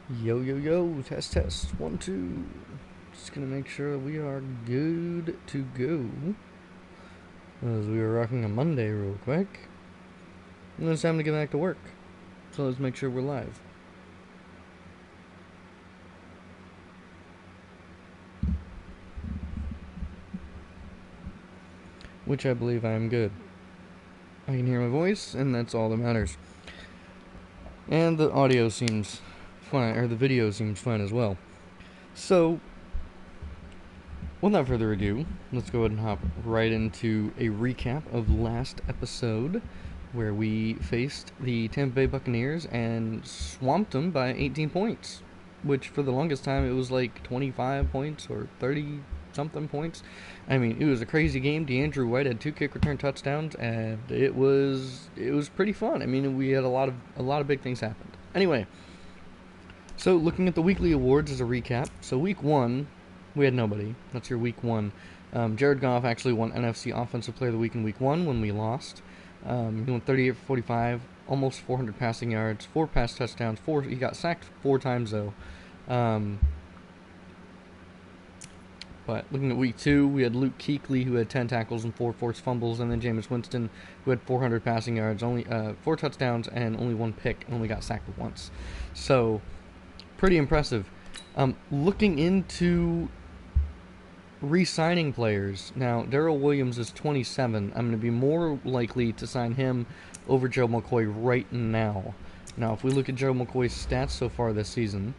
Yo, yo, yo, test, test, 1, 2. Just gonna make sure we are good to go. As we are rocking a Monday real quick. And then it's time to get back to work. So let's make sure we're live. Which I believe I am good. I can hear my voice, and that's all that matters. And the audio seems fine, or the video seems fine as well. So, without further ado, let's go ahead and hop right into a recap of last episode, where we faced the Tampa Bay Buccaneers and swamped them by 18 points, which for the longest time it was like 25 points or 30 something points. I mean, it was a crazy game. DeAndrew White had 2 kick return touchdowns, and it was pretty fun. I mean, we had a lot of big things happened. Anyway, so looking at the weekly awards as a recap. So week 1, we had nobody. That's your week 1. Jared Goff actually won NFC Offensive Player of the Week in week 1 when we lost. He went 38 for 45, almost 400 passing yards, 4 pass touchdowns. He got sacked 4 times though. But looking at week 2, we had Luke Kuechly, who had 10 tackles and 4 forced fumbles, and then Jameis Winston, who had 400 passing yards, only 4 touchdowns, and only 1 pick, and only got sacked once. So, pretty impressive. Looking into re-signing players. Now, Darrell Williams is 27. I'm going to be more likely to sign him over Joe McCoy right now. Now, if we look at Joe McCoy's stats so far this season,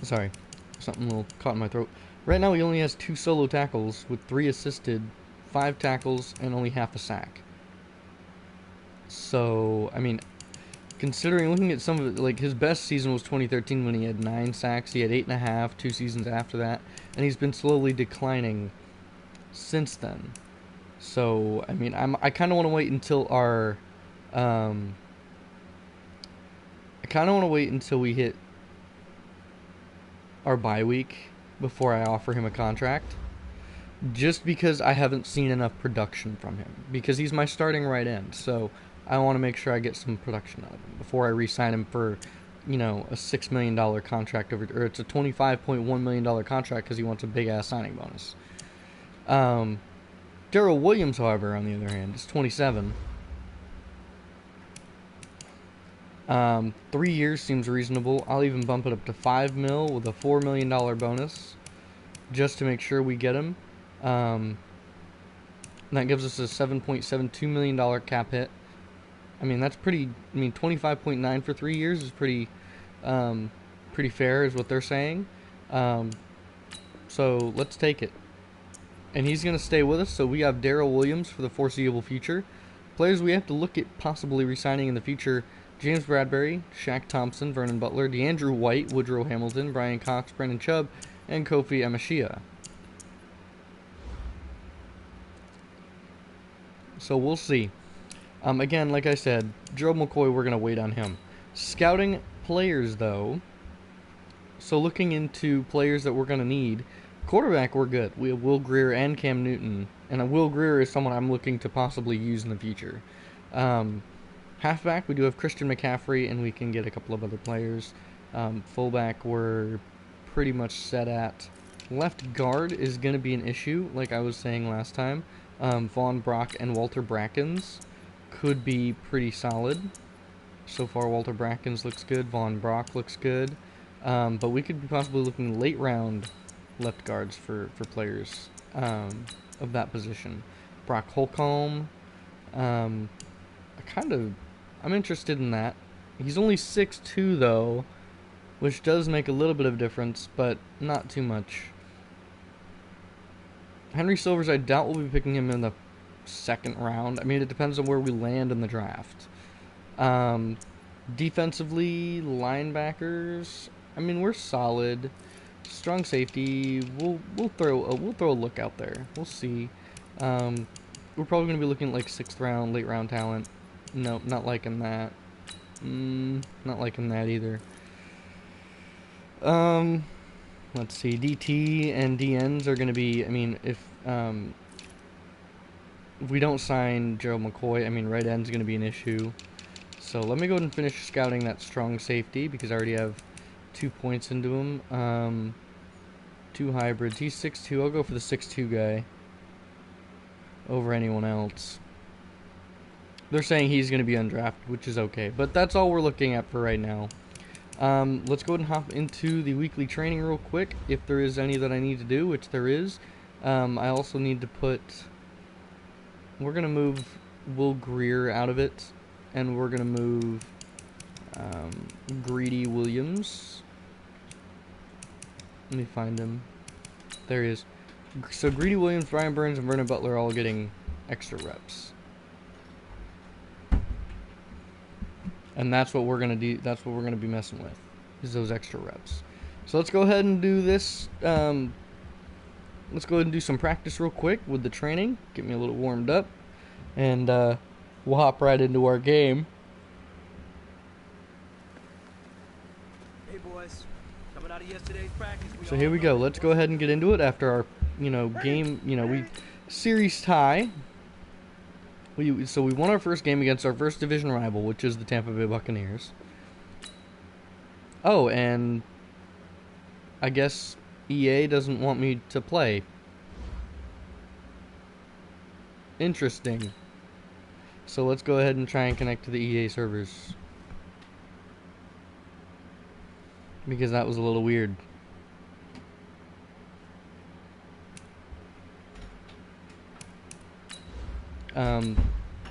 sorry, something a little caught in my throat. Right now, he only has 2 solo tackles with 3 assisted, 5 tackles, and only half a sack. So, I mean, considering looking at some of it, like his best season was 2013 when he had 9 sacks. He had 8.5 2 seasons after that, and he's been slowly declining since then. So, I mean, I kind of want to wait until our I kind of want to wait until we hit our bye week before I offer him a contract, just because I haven't seen enough production from him, because he's my starting right end. So I want to make sure I get some production out of him before I re-sign him for, a $6 million contract or it's a $25.1 million contract because he wants a big ass signing bonus. Darrell Williams, however, on the other hand, is 27. 3 years seems reasonable. I'll even bump it up to $5 million with a $4 million bonus, just to make sure we get him. That gives us a $7.72 million cap hit. I mean, that's pretty. I mean, 25.9 for 3 years is pretty fair, is what they're saying. So let's take it. And he's going to stay with us. So we have Darrell Williams for the foreseeable future. Players we have to look at possibly re-signing in the future: James Bradbury, Shaq Thompson, Vernon Butler, DeAndrew White, Woodrow Hamilton, Brian Cox, Brandon Chubb, and Kofi Amashia. So we'll see. Again, like I said, Joe McCoy, we're going to wait on him. Scouting players, though. So looking into players that we're going to need. Quarterback, we're good. We have Will Grier and Cam Newton. And Will Grier is someone I'm looking to possibly use in the future. Halfback, we do have Christian McCaffrey, and we can get a couple of other players. Fullback, we're pretty much set at. Left guard is going to be an issue, like I was saying last time. Vaughn Brock and Walter Brackens could be pretty solid. So far, Walter Brackens looks good. Vaughn Brock looks good. But we could be possibly looking late round left guards for players of that position. Brock Holcomb. I'm interested in that. He's only 6'2", though, which does make a little bit of a difference, but not too much. Henry Silvers, I doubt we'll be picking him in the 2nd round. I mean, it depends on where we land in the draft. Defensively, linebackers, I mean, we're solid. Strong safety, we'll throw a look out there. We'll see. We're probably going to be looking at like 6th round, late round talent. No, not liking that. Not liking that either. Let's see. DT and DNs are going to be. I mean, if if we don't sign Gerald McCoy, I mean, right end's going to be an issue. So let me go ahead and finish scouting that strong safety because I already have 2 points into him. 2 hybrids. He's 6'2". I'll go for the 6'2" guy over anyone else. They're saying he's going to be undrafted, which is okay. But that's all we're looking at for right now. Let's go ahead and hop into the weekly training real quick, if there is any that I need to do, which there is. I also need to put... We're going to move Will Greer out of it, and we're going to move Greedy Williams. Let me find him. There he is. So Greedy Williams, Brian Burns, and Vernon Butler are all getting extra reps. And that's what we're gonna do. That's what we're gonna be messing with, is those extra reps. So let's go ahead and do this. Let's go ahead and do some practice real quick with the training. Get me a little warmed up, and we'll hop right into our game. Hey boys, coming out of yesterday's practice. So here we go. Let's go ahead and get into it after our, game. We series tie. So we won our first game against our first division rival, which is the Tampa Bay Buccaneers. Oh, and I guess EA doesn't want me to play. Interesting. So let's go ahead and try and connect to the EA servers, because that was a little weird.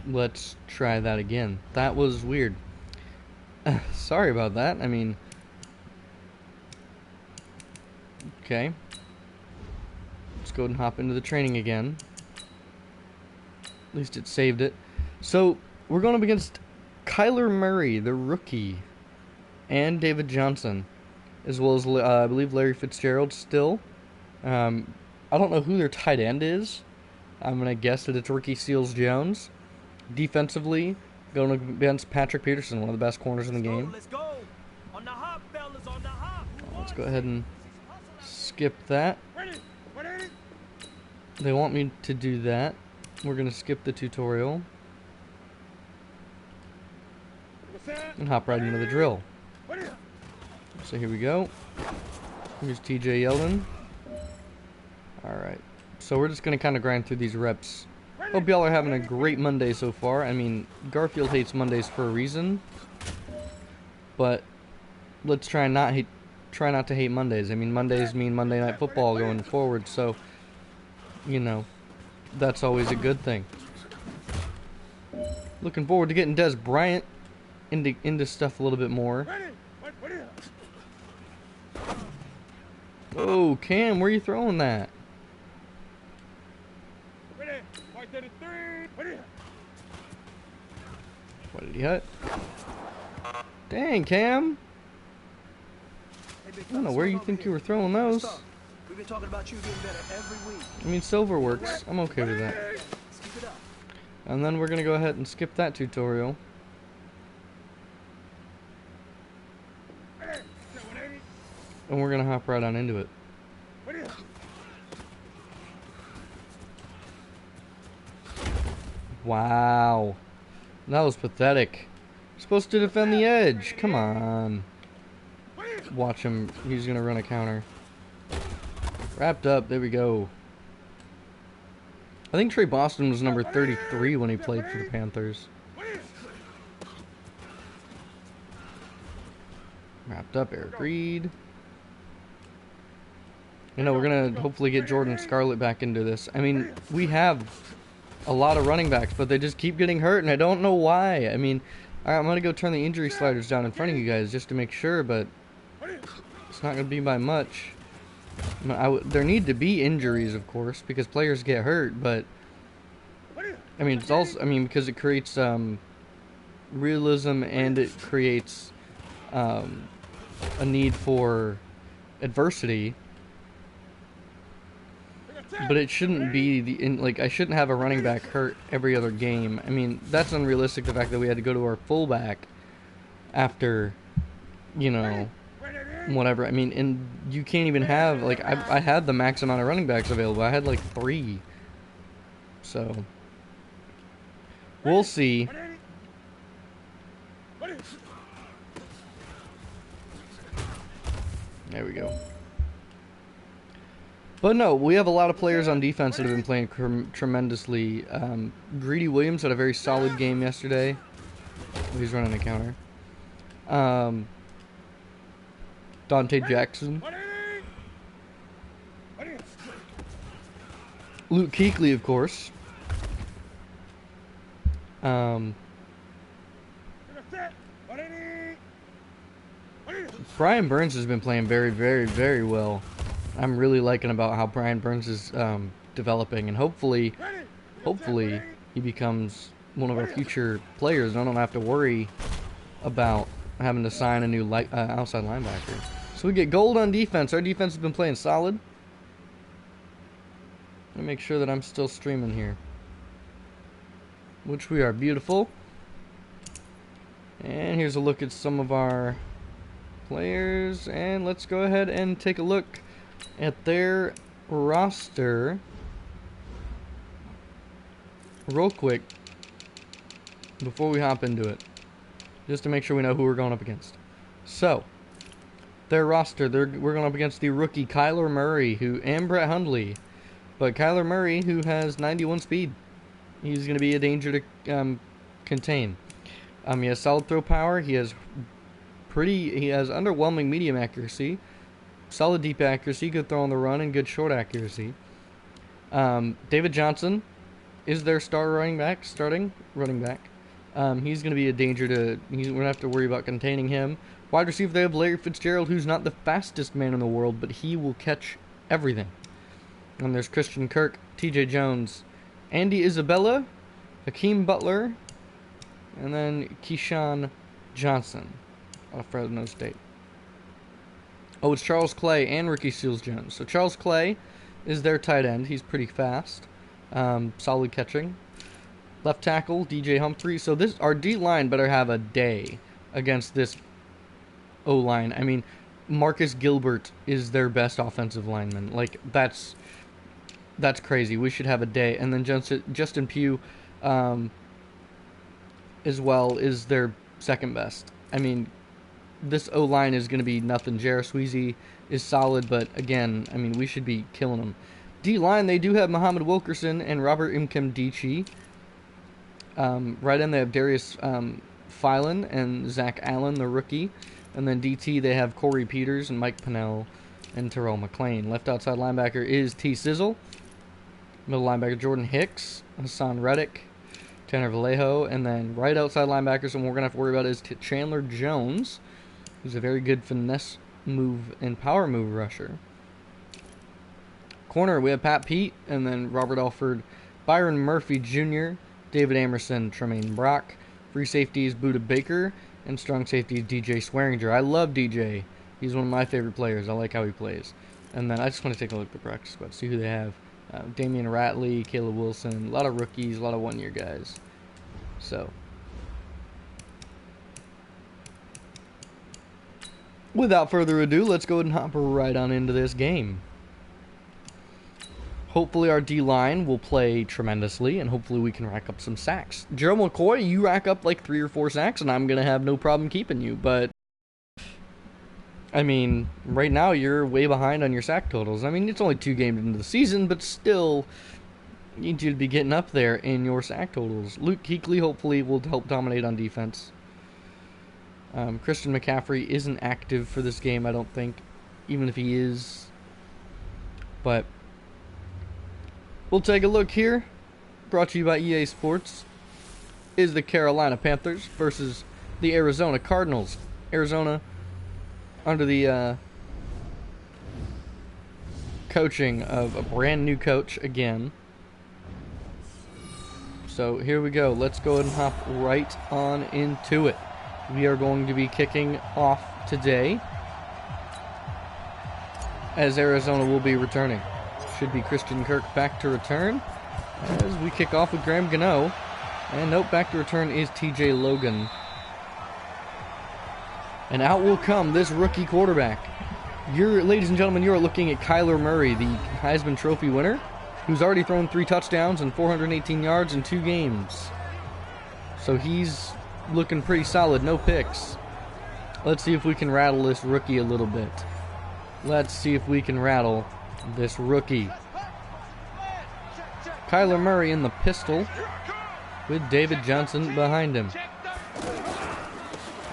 Let's try that again. That was weird. Sorry about that. I mean, okay. Let's go ahead and hop into the training again. At least it saved it. So, we're going up against Kyler Murray, the rookie, and David Johnson, as well as, I believe, Larry Fitzgerald still. I don't know who their tight end is. I'm going to guess that it's Ricky Seals-Jones. Defensively, going against Patrick Peterson, one of the best corners in the game. Let's go. On the hop, fellas, on the hop. Let's go ahead and skip that. They want me to do that. We're going to skip the tutorial and hop right into the drill. So here we go. Here's TJ Yeldon. Alright. So we're just going to kind of grind through these reps. Hope y'all are having a great Monday so far. I mean, Garfield hates Mondays for a reason, but let's try not to hate Mondays. I mean, Mondays mean Monday Night Football going forward, so that's always a good thing. Looking forward to getting Des Bryant into stuff a little bit more. Oh, Cam, where are you throwing that? What did he hit? Dang, Cam. I don't know where you think you were throwing those. We've been talking about you getting better every week. I mean, silver works. I'm okay with that. And then we're going to go ahead and skip that tutorial. And we're going to hop right on into it. Wow. That was pathetic. You're supposed to defend the edge. Come on. Watch him. He's going to run a counter. Wrapped up. There we go. I think Trey Boston was number 33 when he played for the Panthers. Wrapped up. Eric Reed. We're going to hopefully get Jordan Scarlett back into this. I mean, we have a lot of running backs, but they just keep getting hurt, and I don't know why. I mean, I'm going to go turn the injury sliders down in front of you guys just to make sure, but it's not going to be by much. There need to be injuries, of course, because players get hurt, but I mean, it's also, because it creates realism, and it creates a need for adversity. But it shouldn't be I shouldn't have a running back hurt every other game. I mean, that's unrealistic, the fact that we had to go to our fullback after, whatever. I mean, and you can't even have, I had the max amount of running backs available. I had 3. So, We'll see. There we go. But no, we have a lot of players on defense that have been playing tremendously. Greedy Williams had a very solid game yesterday. He's running a counter. Dante Jackson. Luke Kuechly, of course. Brian Burns has been playing very, very, very well. I'm really liking about how Brian Burns is developing, and hopefully he becomes one of our future players. I don't have to worry about having to sign a new outside linebacker. So we get gold on defense. Our defense has been playing solid. Let me make sure that I'm still streaming here, which we are. Beautiful. And here's a look at some of our players, and let's go ahead and take a look at their roster real quick before we hop into it, just to make sure we know who we're going up against. So, their roster, we're going up against the rookie Kyler Murray and Brett Hundley. But Kyler Murray, who has 91 speed, he's going to be a danger to contain. He has solid throw power. He has underwhelming medium accuracy, solid deep accuracy, good throw on the run, and good short accuracy. David Johnson is their starting running back. He's going to be a danger we're going to have to worry about containing him. Wide receiver, they have Larry Fitzgerald, who's not the fastest man in the world, but he will catch everything. And there's Christian Kirk, TJ Jones, Andy Isabella, Hakeem Butler, and then Keyshawn Johnson out of Fresno State. Oh, it's Charles Clay and Ricky Seals-Jones. So Charles Clay is their tight end. He's pretty fast. Solid catching. Left tackle, DJ Humphrey. So our D-line better have a day against this O-line. I mean, Marcus Gilbert is their best offensive lineman. Like, that's crazy. We should have a day. And then Justin Pugh as well is their second best. I mean, this O-line is going to be nothing. Jarrah Sweezy is solid, but again, I mean, we should be killing them. D-line, they do have Muhammad Wilkerson and Robert Nkemdiche. Right in, they have Darius Philon and Zach Allen, the rookie. And then DT, they have Corey Peters and Mike Pennell and Terrell McLean. Left outside linebacker is T. Sizzle. Middle linebacker, Jordan Hicks, Hassan Reddick, Tanner Vallejo. And then right outside linebacker, someone we're going to have to worry about is Chandler Jones, who's a very good finesse move and power move rusher. Corner, we have Pat Pete, and then Robert Alford, Byron Murphy Jr., David Amerson, Tremaine Brock. Free safeties, Buda Baker, and strong safeties, DJ Swearinger. I love DJ. He's one of my favorite players. I like how he plays. And then I just want to take a look at the practice squad, see who they have. Damian Ratley, Caleb Wilson, a lot of rookies, a lot of one-year guys. So, without further ado, let's go ahead and hop right on into this game. Hopefully our D-line will play tremendously, and hopefully we can rack up some sacks. Gerald McCoy, you rack up like 3 or 4 sacks, and I'm going to have no problem keeping you. But, I mean, right now you're way behind on your sack totals. I mean, it's only 2 games into the season, but still, you need you to be getting up there in your sack totals. Luke Kuechly hopefully will help dominate on defense. Christian McCaffrey isn't active for this game, I don't think, even if he is. But we'll take a look here. Brought to you by EA Sports. Is the Carolina Panthers versus the Arizona Cardinals. Arizona under the coaching of a brand new coach again. So here we go. Let's go ahead and hop right on into it. We are going to be kicking off today as Arizona will be returning. Should be Christian Kirk back to return as we kick off with Graham Gano. And nope, back to return is TJ Logan. And out will come this rookie quarterback. Ladies and gentlemen, you are looking at Kyler Murray, the Heisman Trophy winner, who's already thrown 3 touchdowns and 418 yards in 2 games. So he's looking pretty solid. No picks. Let's see if we can rattle this rookie a little bit. Let's see if we can rattle this rookie. Kyler Murray in the pistol with David Johnson behind him.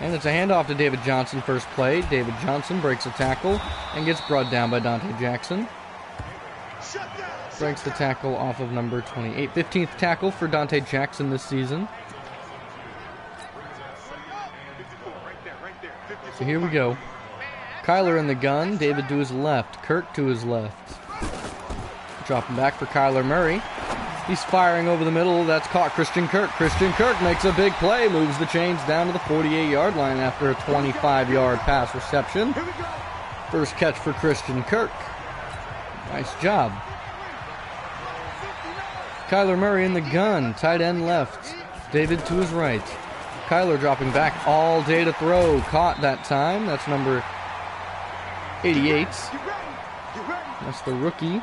And it's a handoff to David Johnson first play. David Johnson breaks a tackle and gets brought down by Dante Jackson. Breaks the tackle off of number 28. 15th tackle for Dante Jackson this season. So here we go. Kyler in the gun. David to his left. Kirk to his left. Dropping back for Kyler Murray. He's firing over the middle. That's caught Christian Kirk. Christian Kirk makes a big play. Moves the chains down to the 48-yard line after a 25-yard pass reception. First catch for Christian Kirk. Nice job. Kyler Murray in the gun. Tight end left. David to his right. Kyler dropping back all day to throw. Caught that time. That's number 88. That's the rookie,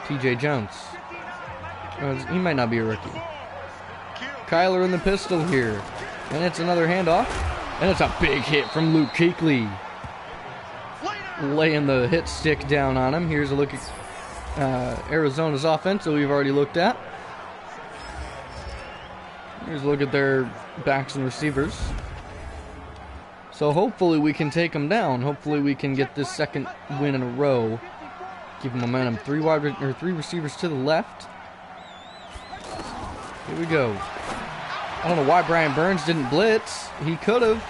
TJ Jones. He might not be a rookie. Kyler in the pistol here. And it's another handoff. And it's a big hit from Luke Kuechly. Laying the hit stick down on him. Here's a look at Arizona's offense that we've already looked at. Here's a look at their backs and receivers. So hopefully we can take them down. Hopefully we can get this second win in a row. Give them momentum. Three receivers to the left. Here we go. I don't know why Brian Burns didn't blitz. He could have.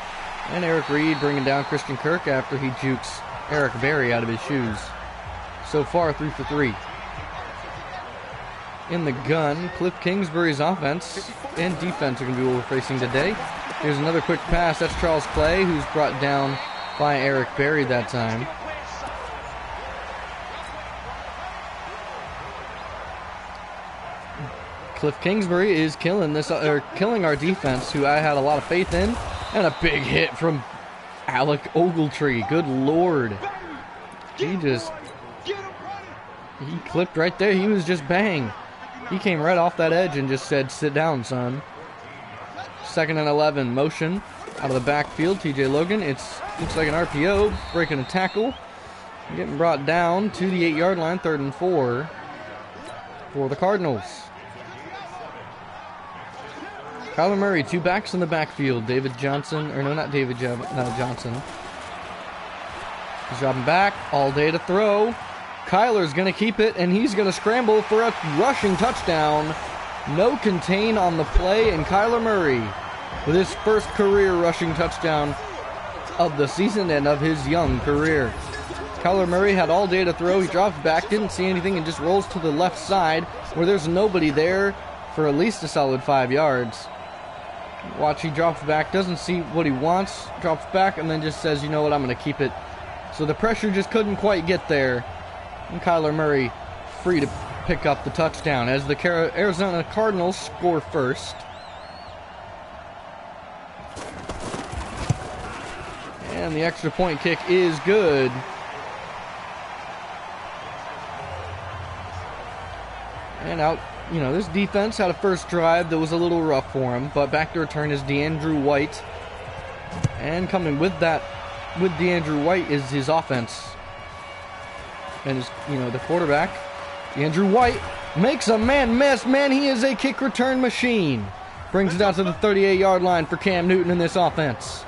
And Eric Reed bringing down Christian Kirk after he jukes Eric Berry out of his shoes. So far, 3 for 3. In the gun, Cliff Kingsbury's offense and defense are going to be what we're facing today. Here's another quick pass. That's Charles Clay, who's brought down by Eric Berry that time. Cliff Kingsbury is killing our defense, who I had a lot of faith in, and a big hit from Alec Ogletree. Good Lord, he clipped right there. He was just bang. He came right off that edge and just said, "Sit down, son." 2nd and 11, motion out of the backfield. TJ Logan. Looks like an RPO, breaking a tackle, getting brought down to the 8-yard line. 3rd and 4 for the Cardinals. Kyler Murray, 2 backs in the backfield. David Johnson, or no, not David Johnson. He's dropping back, all day to throw. Kyler's going to keep it, and he's going to scramble for a rushing touchdown. No contain on the play, and Kyler Murray with his first career rushing touchdown of the season and of his young career. Kyler Murray had all day to throw. He drops back, didn't see anything, and just rolls to the left side where there's nobody there for at least a solid 5 yards. Watch, he drops back, doesn't see what he wants, drops back, and then just says, "You know what, I'm going to keep it." So the pressure just couldn't quite get there. And Kyler Murray free to pick up the touchdown as the Arizona Cardinals score first. And the extra point kick is good. And out, this defense had a first drive that was a little rough for him, but back to return is DeAndrew White. And coming with DeAndrew White is his offense. And the quarterback, DeAndrew White, makes a man miss. Man, he is a kick return machine. Brings it out to the 38-yard line for Cam Newton in this offense.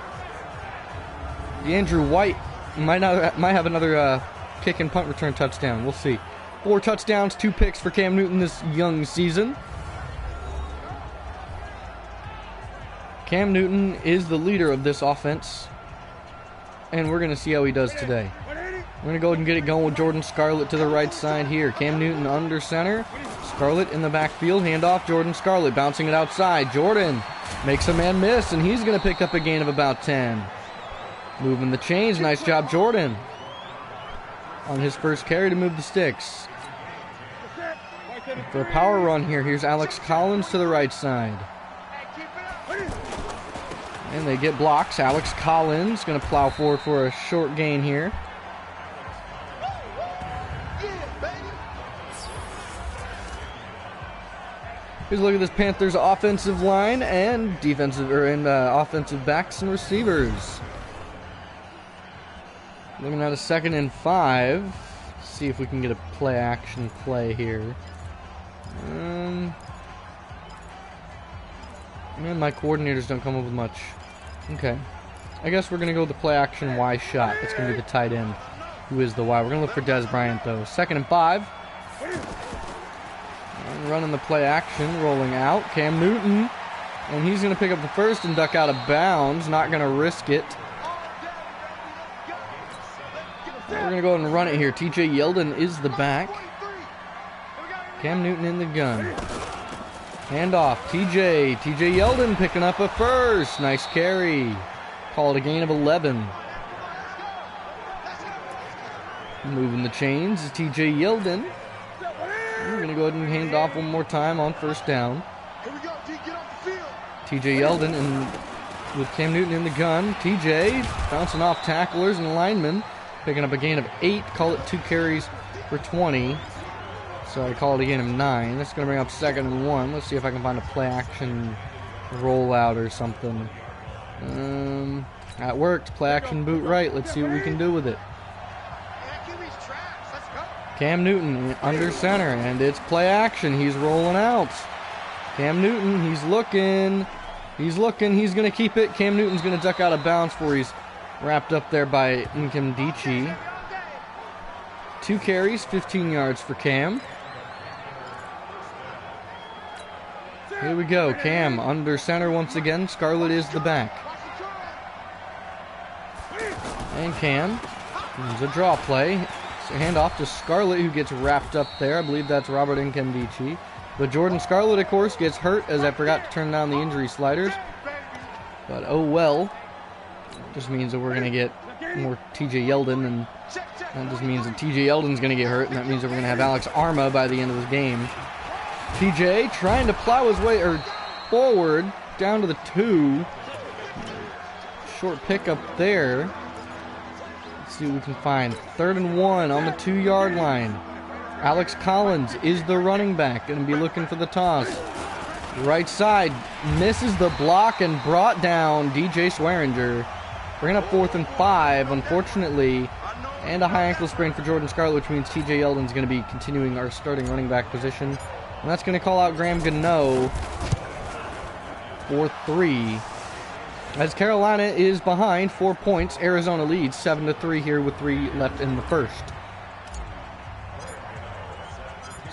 DeAndrew White might have another kick and punt return touchdown. We'll see. 4 touchdowns, 2 picks for Cam Newton this young season. Cam Newton is the leader of this offense, and we're going to see how he does today. We're going to go ahead and get it going with Jordan Scarlett to the right side here. Cam Newton under center. Scarlett in the backfield. Handoff, Jordan Scarlett bouncing it outside. Jordan makes a man miss, and he's going to pick up a gain of about 10. Moving the chains. Nice job, Jordan, on his first carry to move the sticks. For a power run here, here's Alex Collins to the right side. And they get blocks. Alex Collins going to plow forward for a short gain here. Here's a look at this Panthers offensive line and offensive backs and receivers. Looking at a 2nd and 5. Let's see if we can get a play action play here. Man, my coordinators don't come up with much. Okay. I guess we're going to go with the play action Y shot. It's going to be the tight end, who is the Y. We're going to look for Des Bryant, though. 2nd and 5. And running the play action, rolling out. Cam Newton. And he's going to pick up the first and duck out of bounds. Not going to risk it. We're going to go ahead and run it here. TJ Yeldon is the back. Cam Newton in the gun. Hand off. TJ Yeldon picking up a first. Nice carry. Call it a gain of 11. Moving the chains is TJ Yeldon. We're going to go ahead and hand off one more time on 1st down. TJ Yeldon and with Cam Newton in the gun. TJ bouncing off tacklers and linemen. Picking up a gain of 8. Call it 2 carries for 20. So I call it a gain of 9. That's going to bring up 2nd and 1. Let's see if I can find a play action rollout or something. That worked. Play action boot right. Let's see what we can do with it. Cam Newton under center, and it's play action. He's rolling out. Cam Newton, he's looking. He's going to keep it. Cam Newton's going to duck out of bounds before he's wrapped up there by Nkemdiche. 2 carries, 15 yards for Cam. Here we go. Cam under center once again. Scarlett is the back. And Cam. There's a draw play. Hand off to Scarlett, who gets wrapped up there. I believe that's Robert Nkemdiche. But Jordan Scarlett, of course, gets hurt as I forgot to turn down the injury sliders. But oh well. Just means that we're going to get more TJ Yeldon, and that just means that TJ Yeldon's going to get hurt, and that means that we're going to have Alex Arma by the end of this game. TJ trying to plow his way forward down to the 2. Short pickup there. Let's see what we can find. 3rd and 1 on the 2-yard line. Alex Collins is the running back. Going to be looking for the toss. Right side misses the block and brought down DJ Swearinger. Bringing up 4th and 5, unfortunately. And a high ankle sprain for Jordan Scarlett, which means TJ Yeldon's going to be continuing our starting running back position. And that's going to call out Graham Gano for 3. As Carolina is behind 4 points, Arizona leads 7-3 here with 3 left in the first.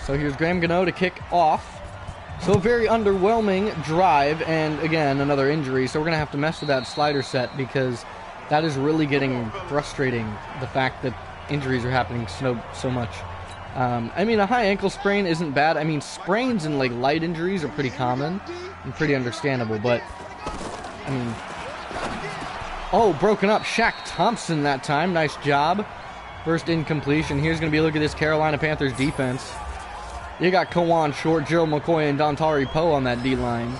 So here's Graham Gano to kick off. So a very underwhelming drive, and again, another injury. So we're going to have to mess with that slider set because that is really getting frustrating, the fact that injuries are happening so much. I mean, a high ankle sprain isn't bad. I mean, sprains and like light injuries are pretty common and pretty understandable, but I mean, oh, broken up. Shaq Thompson that time. Nice job. First incompletion. Here's going to be a look at this Carolina Panthers defense. You got Kawan Short, Gerald McCoy, and Dontari Poe on that D-line.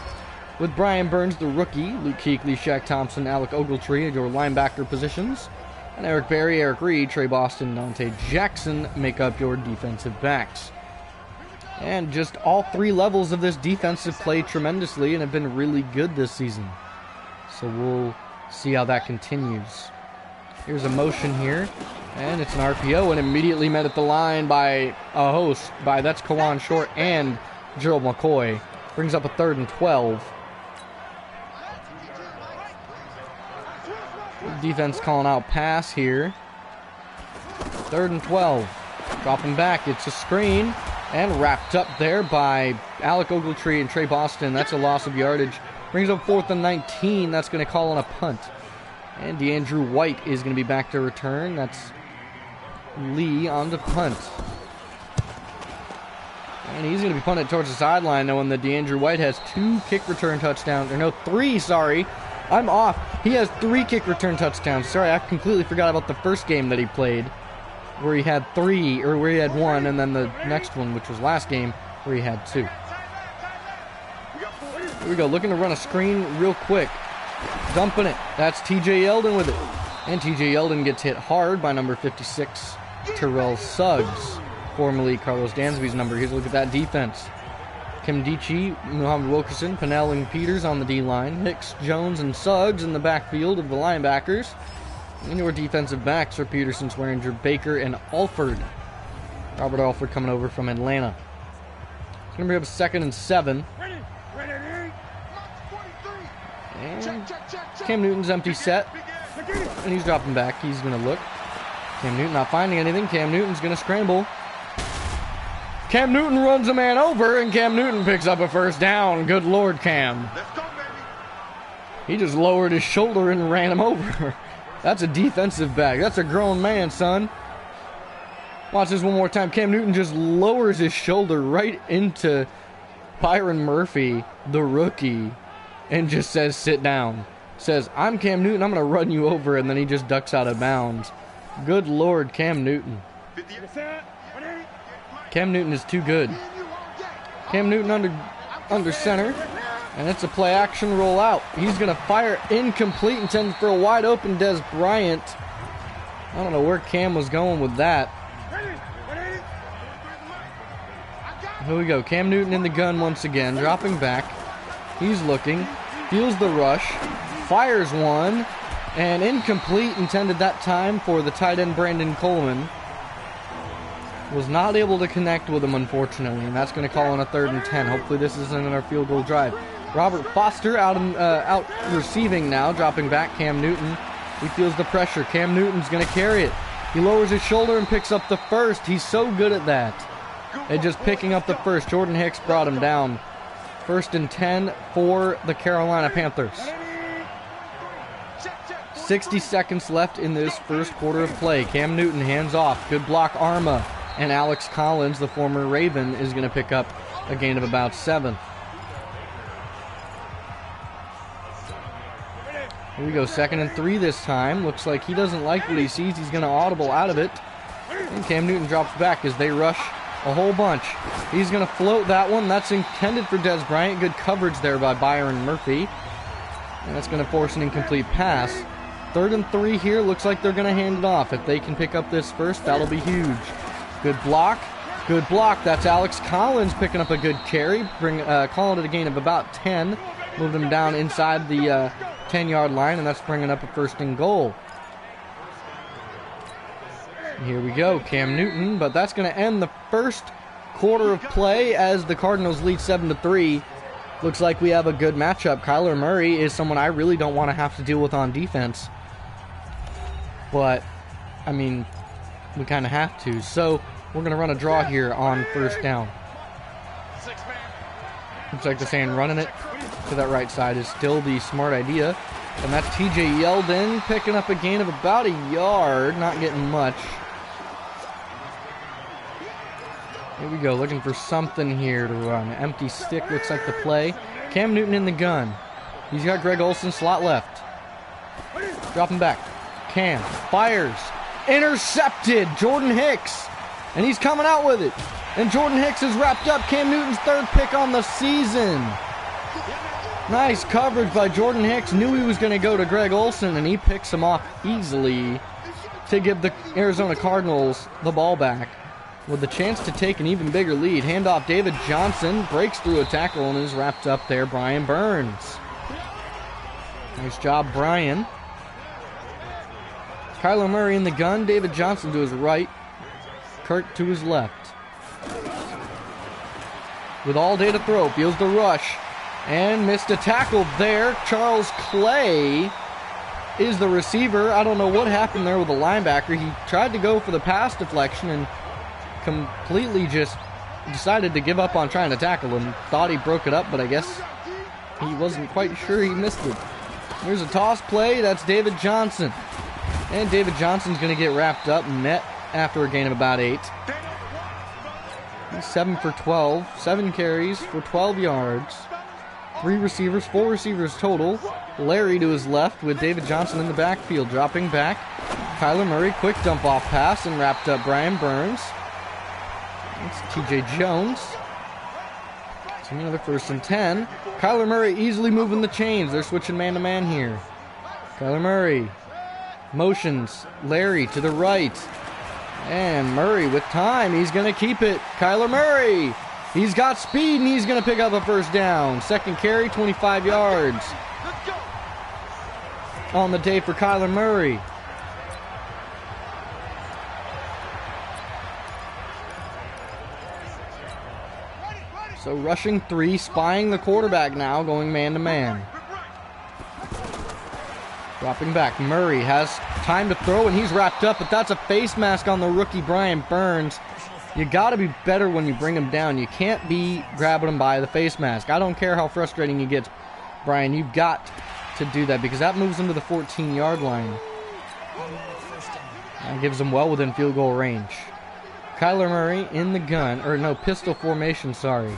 With Brian Burns, the rookie, Luke Kuechly, Shaq Thompson, Alec Ogletree at your linebacker positions. And Eric Berry, Eric Reed, Trey Boston, Dante Jackson make up your defensive backs. And just all 3 levels of this defense have played tremendously and have been really good this season. So we'll see how that continues. Here's a motion here. And it's an RPO and immediately met at the line by a host. That's Kawan Short and Gerald McCoy. Brings up a 3rd and 12. Defense calling out pass here. 3rd and 12. Dropping back. It's a screen. And wrapped up there by Alec Ogletree and Trey Boston. That's a loss of yardage. Brings up 4th and 19. That's going to call on a punt. And DeAndrew White is going to be back to return. That's Lee on the punt. And he's going to be punted towards the sideline, knowing that DeAndrew White has 2 kick return touchdowns. Or no, 3, sorry. I'm off. He has 3 kick return touchdowns. Sorry, I completely forgot about the first game that he played, where he had 3, or where he had 1, and then the next one, which was last game, where he had 2. Here we go, looking to run a screen real quick. Dumping it. That's TJ Yeldon with it. And TJ Yeldon gets hit hard by number 56, Terrell Suggs, formerly Carlos Dansby's number. Here's a look at that defense. Kemdichi, Muhammad Wilkerson, Pennell, and Peters on the D-line. Hicks, Jones, and Suggs in the backfield of the linebackers. And your defensive backs are Peterson, Swearinger, Baker, and Alford. Robert Alford coming over from Atlanta. It's going to be up 2nd and 7. And Cam Newton's empty set. And he's dropping back. He's going to look. Cam Newton not finding anything. Cam Newton's going to scramble. Cam Newton runs a man over, and Cam Newton picks up a first down. Good Lord, Cam. He just lowered his shoulder and ran him over. That's a defensive back. That's a grown man, son. Watch this one more time. Cam Newton just lowers his shoulder right into Byron Murphy, the rookie, and just says, sit down. Says, I'm Cam Newton. I'm going to run you over, and then he just ducks out of bounds. Good Lord, Cam Newton. Cam Newton is too good. Cam Newton under center, and it's a play action rollout. He's going to fire incomplete, intended for a wide open Des Bryant. I don't know where Cam was going with that. Here we go. Cam Newton in the gun once again, dropping back. He's looking, feels the rush, fires one, and incomplete, intended that time for the tight end Brandon Coleman. Was not able to connect with him, unfortunately, and that's going to call on a 3rd and 10. Hopefully this isn't in our field goal drive. Robert Foster out receiving now, dropping back. Cam Newton, he feels the pressure. Cam Newton's going to carry it. He lowers his shoulder and picks up the first. He's so good at that. And just picking up the first. Jordan Hicks brought him down. 1st and 10 for the Carolina Panthers. 60 seconds left in this first quarter of play. Cam Newton hands off. Good block, Arma. And Alex Collins, the former Raven, is going to pick up a gain of about 7. Here we go, 2nd and 3 this time. Looks like he doesn't like what he sees. He's going to audible out of it. And Cam Newton drops back as they rush a whole bunch. He's going to float that one. That's intended for Des Bryant. Good coverage there by Byron Murphy. And that's going to force an incomplete pass. 3rd and 3 here. Looks like they're going to hand it off. If they can pick up this first, that'll be huge. Good block. Good block. That's Alex Collins picking up a good carry. Calling it a gain of about 10. Moved him down inside the 10-yard line, and that's bringing up a 1st and goal. Here we go, Cam Newton, but that's going to end the first quarter of play as the Cardinals lead 7-3. Looks like we have a good matchup. Kyler Murray is someone I really don't want to have to deal with on defense. But, I mean, we kind of have to. So, we're going to run a draw here on 1st down. Looks like they're saying running it to that right side is still the smart idea. And that's TJ Yeldon picking up a gain of about a yard. Not getting much. Here we go, looking for something here to run. Empty stick looks like the play. Cam Newton in the gun. He's got Greg Olsen slot left. Dropping back. Cam fires. Intercepted. Jordan Hicks. And he's coming out with it. And Jordan Hicks is wrapped up. Cam Newton's 3rd pick on the season. Nice coverage by Jordan Hicks. Knew he was going to go to Greg Olsen, and he picks him off easily to give the Arizona Cardinals the ball back with the chance to take an even bigger lead. Handoff, David Johnson breaks through a tackle and is wrapped up there. Brian Burns. Nice job, Brian. Kyler Murray in the gun. David Johnson to his right. Kirk to his left. With all day to throw, feels the rush. And missed a tackle there. Charles Clay is the receiver. I don't know what happened there with the linebacker. He tried to go for the pass deflection and completely just decided to give up on trying to tackle him. Thought he broke it up, but I guess he wasn't quite sure he missed it. There's a toss play. That's David Johnson. And David Johnson's going to get wrapped up and met after a gain of about 8. He's 7 for 12. 7 carries for 12 yards. 3 receivers, 4 receivers total. Larry to his left with David Johnson in the backfield. Dropping back. Kyler Murray, quick dump off pass and wrapped up Brian Burns. It's TJ Jones. It's another 1st and 10. Kyler Murray easily moving the chains. They're switching man-to-man here. Kyler Murray motions Larry to the right. And Murray with time. He's going to keep it. Kyler Murray He's got speed, and he's going to pick up a first down. Second carry, 25 yards. On the day for Kyler Murray. So rushing 3, spying the quarterback now, going man-to-man. Dropping back, Murray has time to throw, and he's wrapped up, but that's a face mask on the rookie Brian Burns. You got to be better when you bring him down. You can't be grabbing him by the face mask. I don't care how frustrating he gets, Brian. You've got to do that because that moves him to the 14-yard line. That gives him well within field goal range. Kyler Murray in the gun, or no, pistol formation, sorry.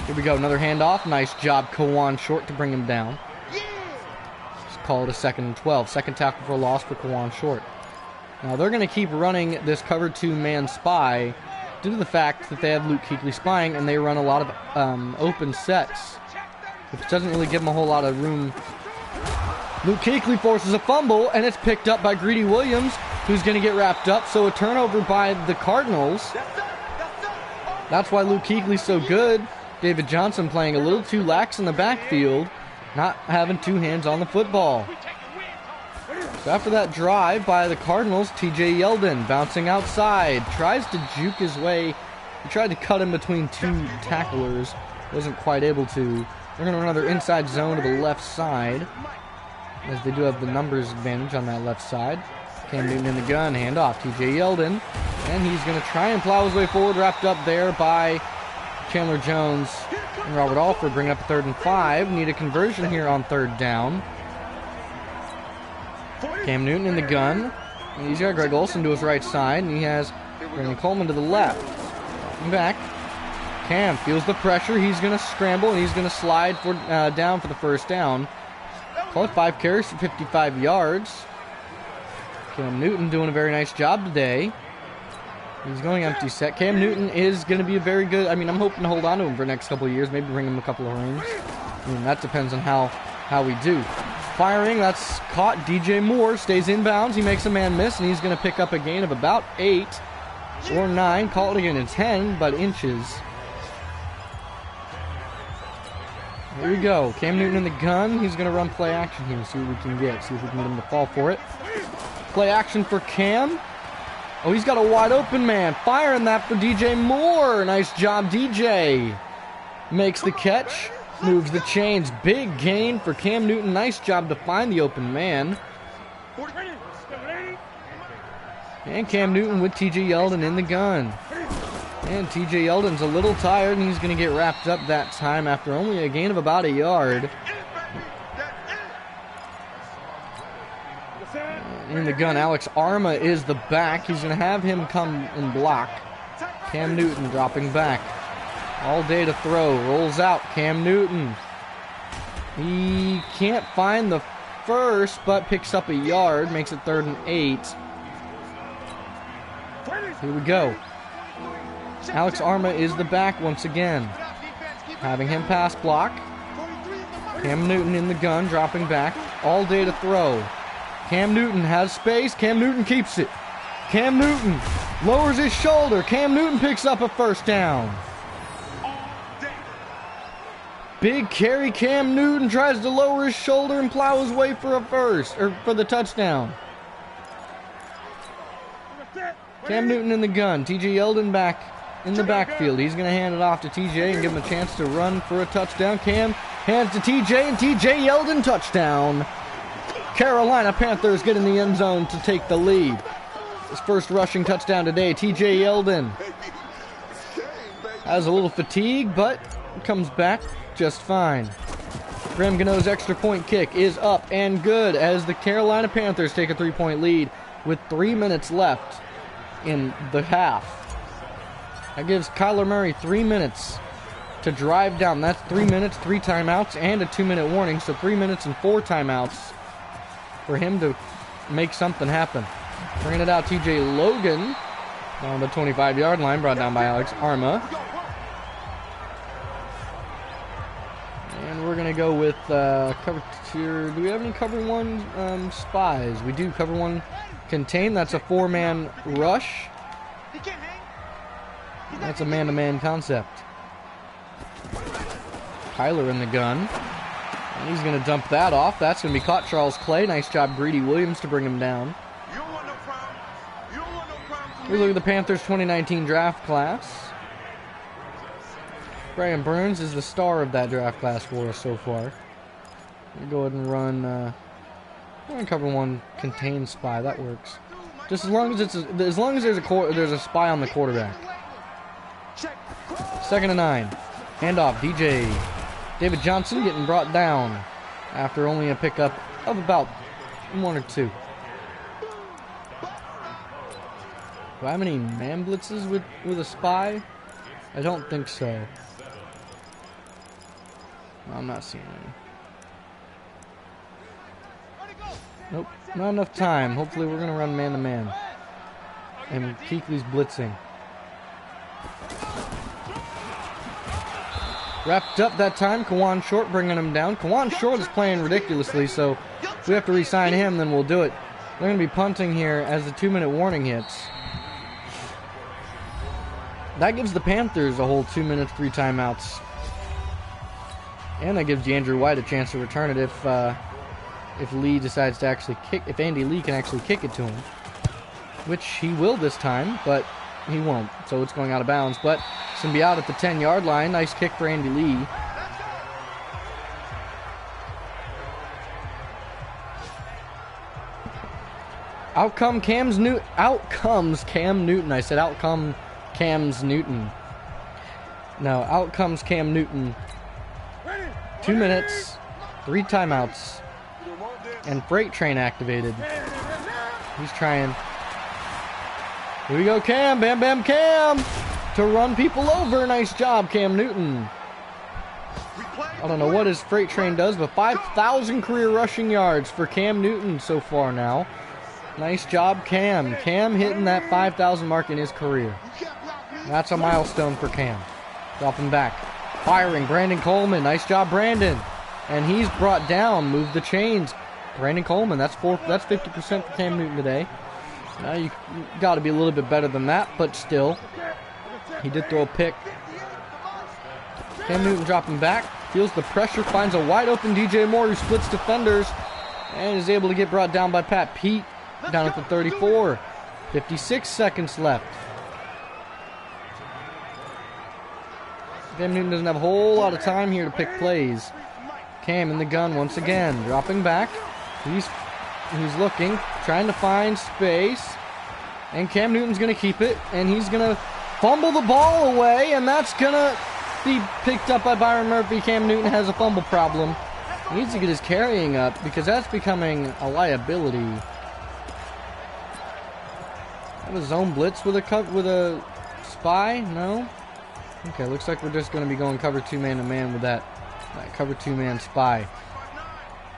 Here we go, another handoff. Nice job, Kawan Short, to bring him down. Just call it a 2nd and 12. Second tackle for a loss for Kawan Short. Now they're going to keep running this cover 2-man spy due to the fact that they have Luke Kuechly spying and they run a lot of open sets, which doesn't really give them a whole lot of room. Luke Kuechly forces a fumble and it's picked up by Greedy Williams, who's going to get wrapped up. So a turnover by the Cardinals. That's why Luke Kuechly's so good. David Johnson playing a little too lax in the backfield, not having 2 hands on the football. So after that drive by the Cardinals, TJ Yeldon bouncing outside, tries to juke his way. He tried to cut in between 2 tacklers, wasn't quite able to. They're going to run another inside zone to the left side, as they do have the numbers advantage on that left side. Cam Newton in the gun, handoff, TJ Yeldon, and he's going to try and plow his way forward, wrapped up there by Chandler Jones and Robert Alford, bring up a 3rd and 5. Need a conversion here on 3rd down. Cam Newton in the gun. He's got Greg Olsen to his right side, and he has Brandon Coleman to the left. Back. Cam feels the pressure. He's going to scramble, and he's going to slide for down for the first down. Call it 5 carries for 55 yards. Cam Newton doing a very nice job today. He's going empty set. Cam Newton is going to be a very good... I mean, I'm hoping to hold on to him for the next couple of years. Maybe bring him a couple of rings. I mean, that depends on how we do. Firing, that's caught. DJ Moore stays inbounds. He makes a man miss, and he's going to pick up a gain of about 8 or 9. Call it again in 10, but inches. Here we go. Cam Newton in the gun. He's going to run play action here. See what we can get. See if we can get him to fall for it. Play action for Cam. Oh, he's got a wide open man. Firing that for DJ Moore. Nice job, DJ. Makes the catch. Moves the chains. Big gain for Cam Newton. Nice job to find the open man. And Cam Newton with TJ Yeldon in the gun. And TJ Yeldon's a little tired, and he's going to get wrapped up that time after only a gain of about a yard. In the gun, Alex Arma is the back. He's going to have him come and block. Cam Newton dropping back. All day to throw. Rolls out. Cam Newton. He can't find the first, but picks up a yard. Makes it 3rd and 8. Here we go. Alex Arma is the back once again. Having him pass block. Cam Newton in the gun, dropping back. All day to throw. Cam Newton has space. Cam Newton keeps it. Cam Newton lowers his shoulder. Cam Newton picks up a first down. Big carry. Cam Newton tries to lower his shoulder and plow his way for a first, or for the touchdown. Cam Newton in the gun. TJ Yeldon back in the backfield. He's going to hand it off to TJ and give him a chance to run for a touchdown. Cam hands to TJ, and TJ Yeldon touchdown. Carolina Panthers get in the end zone to take the lead. His first rushing touchdown today. TJ Yeldon has a little fatigue, but comes back just fine. Graham Gano's extra point kick is up and good as the Carolina Panthers take a 3-point lead with 3 minutes left in the half. That gives Kyler Murray 3 minutes to drive down. That's 3 minutes, 3 timeouts, and a 2-minute warning. So 3 minutes and 4 timeouts for him to make something happen. Bringing it out, TJ Logan on the 25-yard line, brought down by Alex Arma. And we're going to go with cover 2. Do we have any cover 1 spies? We do. Cover 1 contain. That's a 4-man rush. That's a man-to-man concept. Kyler in the gun. And he's going to dump that off. That's going to be caught. Charles Clay. Nice job, Greedy Williams, to bring him down. We look at the Panthers 2019 draft class. Brian Burns is the star of that draft class for us so far. We'll go ahead and run. We're going to cover one contained spy. That works. Just as long as there's a spy on the quarterback. 2nd and 9. Handoff. DJ. David Johnson getting brought down after only a pickup of about 1 or 2. Do I have any man blitzes with a spy? I don't think so. No, I'm not seeing any. Nope, not enough time. Hopefully we're going to run man-to-man. And Keekly's blitzing. Wrapped up that time. Kawan Short bringing him down. Kawan Short is playing ridiculously, so if we have to re-sign him, then we'll do it. They're going to be punting here as the 2-minute warning hits. That gives the Panthers a whole 2 minutes, 3 timeouts. And that gives DeAndre White a chance to return it if Lee decides to actually kick, if Andy Lee can actually kick it to him. Which he will this time, but he won't. So it's going out of bounds, but it's going to be out at the 10-yard line. Nice kick for Andy Lee. Out comes Cam Newton. I said out come Cam's Newton. No, out comes Cam Newton. 2 minutes, 3 timeouts, and freight train activated. He's trying. Here we go, Cam. Bam, bam, Cam. To run people over. Nice job, Cam Newton. I don't know what his freight train does, but 5,000 career rushing yards for Cam Newton so far now. Nice job, Cam. Cam hitting that 5,000 mark in his career. That's a milestone for Cam. Dropping back. Firing, Brandon Coleman. Nice job, Brandon. And he's brought down. Move the chains. Brandon Coleman. That's 50% for Cam Newton today. Now you got to be a little bit better than that, but still. He did throw a pick. Cam Newton dropping back. Feels the pressure. Finds a wide open DJ Moore who splits defenders. And is able to get brought down by Pat Pete. Down at the 34. 56 seconds left. Cam Newton doesn't have a whole lot of time here to pick plays. Cam in the gun once again. Dropping back. He's looking. Trying to find space. And Cam Newton's going to keep it. And he's going to fumble the ball away. And that's going to be picked up by Byron Murphy. Cam Newton has a fumble problem. He needs to get his carrying up because that's becoming a liability. Have a zone blitz with a spy? No? Okay, looks like we're just going to be going cover 2 man-to-man with that cover 2-man spy.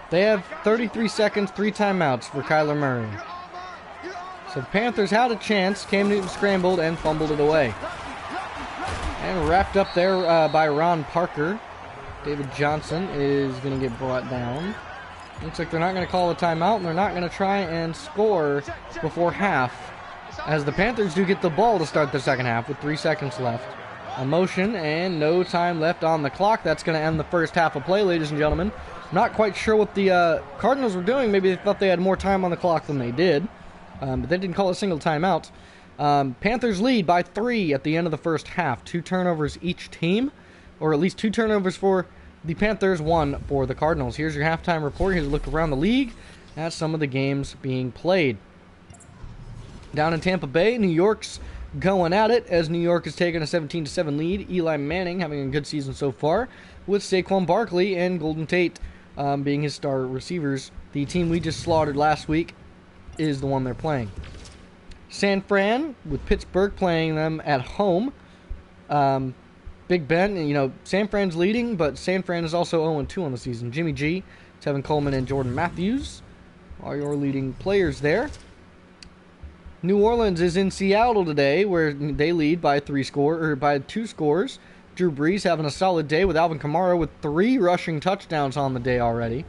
They have 33 seconds, 3 timeouts for Kyler Murray. So the Panthers had a chance. Cam Newton scrambled and fumbled it away. And wrapped up there by Ron Parker. David Johnson is going to get brought down. Looks like they're not going to call a timeout, and they're not going to try and score before half, as the Panthers do get the ball to start the second half with 3 seconds left. A motion and no time left on the clock. That's going to end the first half of play, ladies and gentlemen. Not quite sure what the Cardinals were doing. Maybe they thought they had more time on the clock than they did. But they didn't call a single timeout. Panthers lead by 3 at the end of the first half. 2 turnovers each team, or at least 2 turnovers for the Panthers, 1 for the Cardinals. Here's your halftime report. Here's a look around the league at some of the games being played. Down in Tampa Bay, New York's going at it as New York is taking a 17-7 lead. Eli Manning having a good season so far, with Saquon Barkley and Golden Tate being his star receivers. The team we just slaughtered last week is the one they're playing. San Fran, with Pittsburgh playing them at home. Big Ben, San Fran's leading, but San Fran is also 0-2 on the season. Jimmy G, Tevin Coleman, and Jordan Matthews are your leading players there. New Orleans is in Seattle today, where they lead by 2 scores. Drew Brees having a solid day with Alvin Kamara with 3 rushing touchdowns on the day already.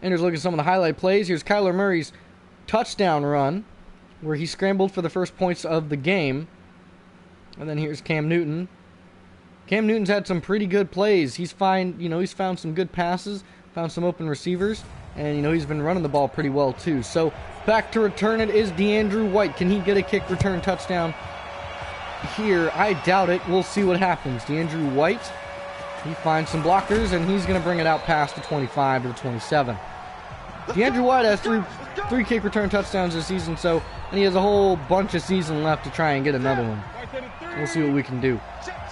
And here's a look at some of the highlight plays. Here's Kyler Murray's touchdown run, where he scrambled for the first points of the game. And then here's Cam Newton. Cam Newton's had some pretty good plays. He's found some good passes, found some open receivers, and he's been running the ball pretty well too. So back to return it is DeAndrew White. Can he get a kick return touchdown here? I doubt it. We'll see what happens. DeAndrew White, he finds some blockers, and he's going to bring it out past the 25 to the 27. DeAndrew White has three kick return touchdowns this season, and he has a whole bunch of season left to try and get another one. We'll see what we can do.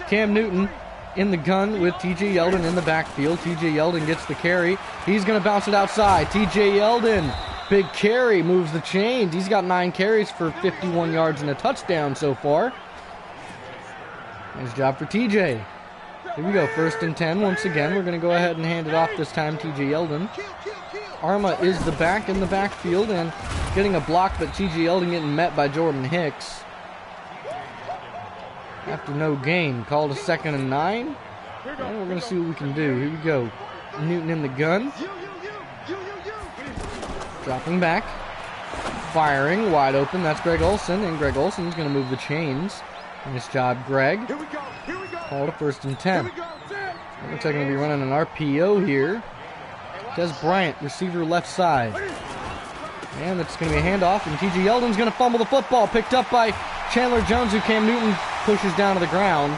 Cam Newton in the gun with TJ Yeldon in the backfield. TJ Yeldon gets the carry. He's going to bounce it outside. TJ Yeldon, big carry, moves the chains. He's got 9 carries for 51 yards and a touchdown so far. Nice job for TJ. Here we go, 1st and 10 once again. We're going to go ahead and hand it off this time, TJ Yeldon. Arma is the back in the backfield and getting a block, but TJ Yeldon getting met by Jordan Hicks. After no gain, called a 2nd and 9. And we're going to see what we can do. Here we go. Newton in the gun. Dropping back. Firing, wide open. That's Greg Olsen, and Greg Olsen's going to move the chains. Nice job, Greg. Called a 1st and 10. Looks like I'm going to be running an RPO here. Des Bryant, receiver left side. And it's going to be a handoff, and TJ Yeldon's going to fumble the football. Picked up by Chandler Jones, who Cam Newton pushes down to the ground.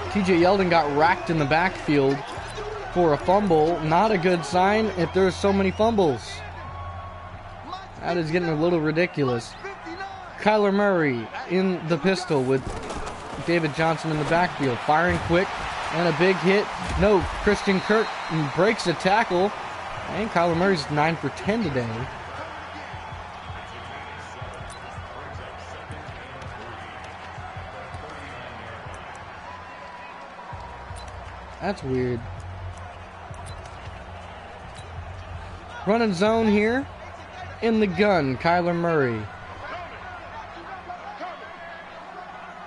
TJ Yeldon got racked in the backfield for a fumble. Not a good sign if there's so many fumbles. That is getting a little ridiculous. Kyler Murray in the pistol with David Johnson in the backfield. Firing quick and a big hit. No, Christian Kirk breaks a tackle. And Kyler Murray's 9 for 10 today. That's weird. Running zone here. In the gun, Kyler Murray.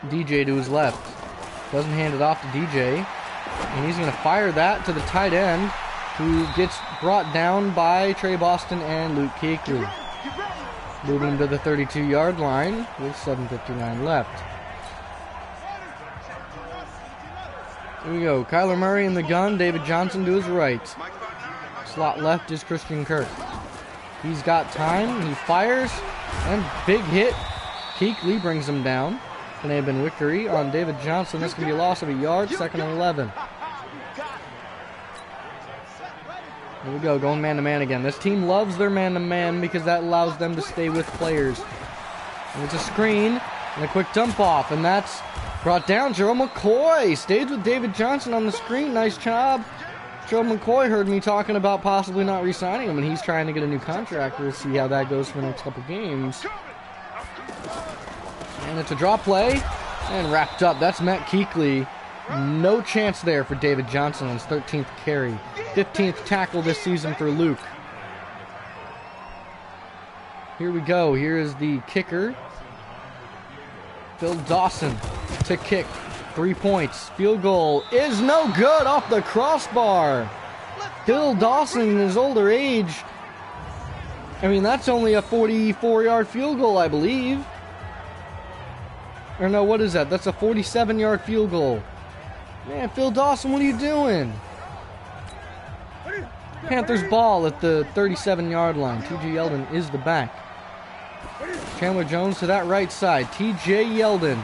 DJ to his left. Doesn't hand it off to DJ. And he's going to fire that to the tight end, who gets brought down by Trey Boston and Luke Kuechly. Moving him to the 32-yard line with 7:59 left. Here we go. Kyler Murray in the gun. David Johnson to his right. Slot left is Christian Kirk. He's got time. He fires. And big hit. Kuechly brings him down. Going to have been victory on David Johnson. That's going to be a loss of a yard. 2nd and 11. Here we go. Going man-to-man again. This team loves their man-to-man because that allows them to stay with players. And it's a screen and a quick dump off. And that's brought down. Gerald McCoy stays with David Johnson on the screen. Nice job. Gerald McCoy heard me talking about possibly not re-signing him, and he's trying to get a new contract. We'll see how that goes for the next couple games. And it's a draw play and wrapped up. That's Matt Kuechly. No chance there for David Johnson on his 13th carry. 15th tackle this season for Luke. Here we go. Here is the kicker. Phil Dawson to kick. 3 points. Field goal is no good off the crossbar. Phil Dawson in his older age. I mean, that's only a 44-yard field goal, I believe. Or no, what is that? That's a 47-yard field goal. Man, Phil Dawson, what are you doing? Panthers ball at the 37-yard line. TJ Yeldon is the back. Chandler Jones to that right side. TJ Yeldon.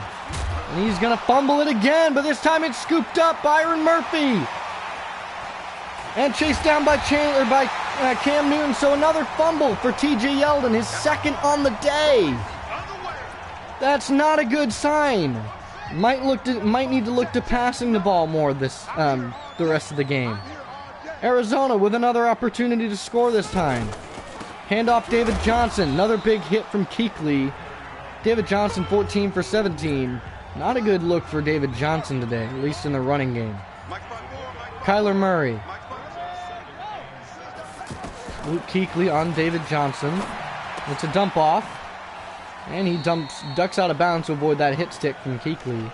And he's going to fumble it again, but this time it's scooped up by Byron Murphy. And chased down by Cam Newton. So another fumble for TJ Yeldon, his 2nd on the day. That's not a good sign. Might need to look to passing the ball more the rest of the game. Arizona with another opportunity to score this time. Handoff David Johnson. Another big hit from Kuechly. David Johnson 14 for 17. Not a good look for David Johnson today, at least in the running game. Kyler Murray. Luke Kuechly on David Johnson. It's a dump off. And he ducks out of bounds to avoid that hit stick from Kuechly.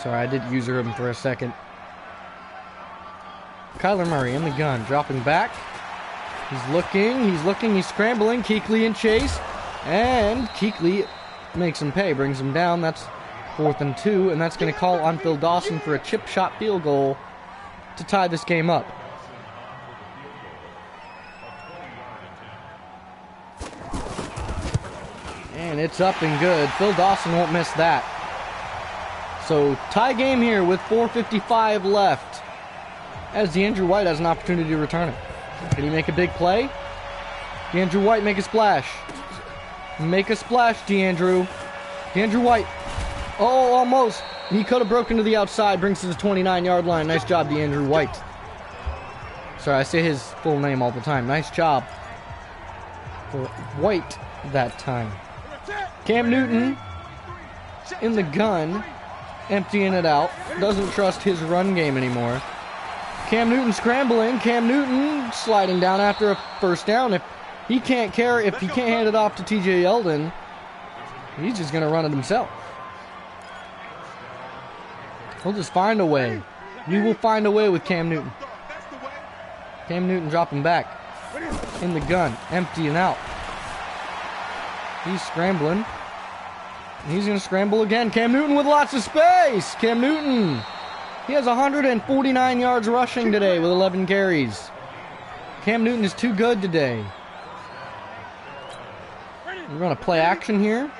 Sorry, I did user him for a second. Kyler Murray in the gun, dropping back. he's scrambling. Kuechly in chase, and Kuechly makes him pay, brings him down. That's 4th and 2, and that's going to call on Phil Dawson for a chip shot field goal to tie this game up. And it's up and good. Phil Dawson won't miss that. So tie game here with 4:55 left, as DeAndrew White has an opportunity to return it. Can he make a big play? DeAndrew White, make a splash. Make a splash, DeAndrew. DeAndrew White. Oh, almost. He could have broken to the outside. Brings to the 29-yard line. Nice job, DeAndrew White. Sorry, I say his full name all the time. Nice job for White that time. Cam Newton in the gun, emptying it out. Doesn't trust his run game anymore. Cam Newton scrambling. Cam Newton sliding down after a first down. If he can't hand it off to TJ Yeldon, he's just going to run it himself. He'll just find a way. He will find a way with Cam Newton. Cam Newton dropping back in the gun, emptying out. He's scrambling. He's going to scramble again. Cam Newton with lots of space. Cam Newton. He has 149 yards rushing today with 11 carries. Cam Newton is too good today. We're going to play action here.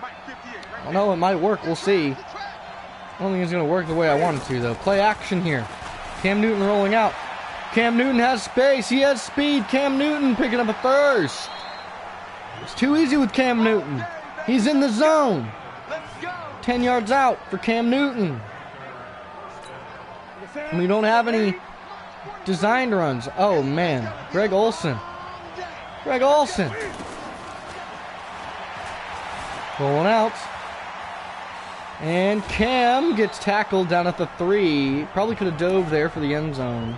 I don't know, it might work. We'll see. I don't think it's going to work the way I want it to, though. Play action here. Cam Newton rolling out. Cam Newton has space. He has speed. Cam Newton picking up a first. It's too easy with Cam Newton. He's in the zone. 10 yards out for Cam Newton. We don't have any designed runs. Oh, man. Greg Olsen. Greg Olsen. Rolling out. And Cam gets tackled down at the 3. Probably could have dove there for the end zone.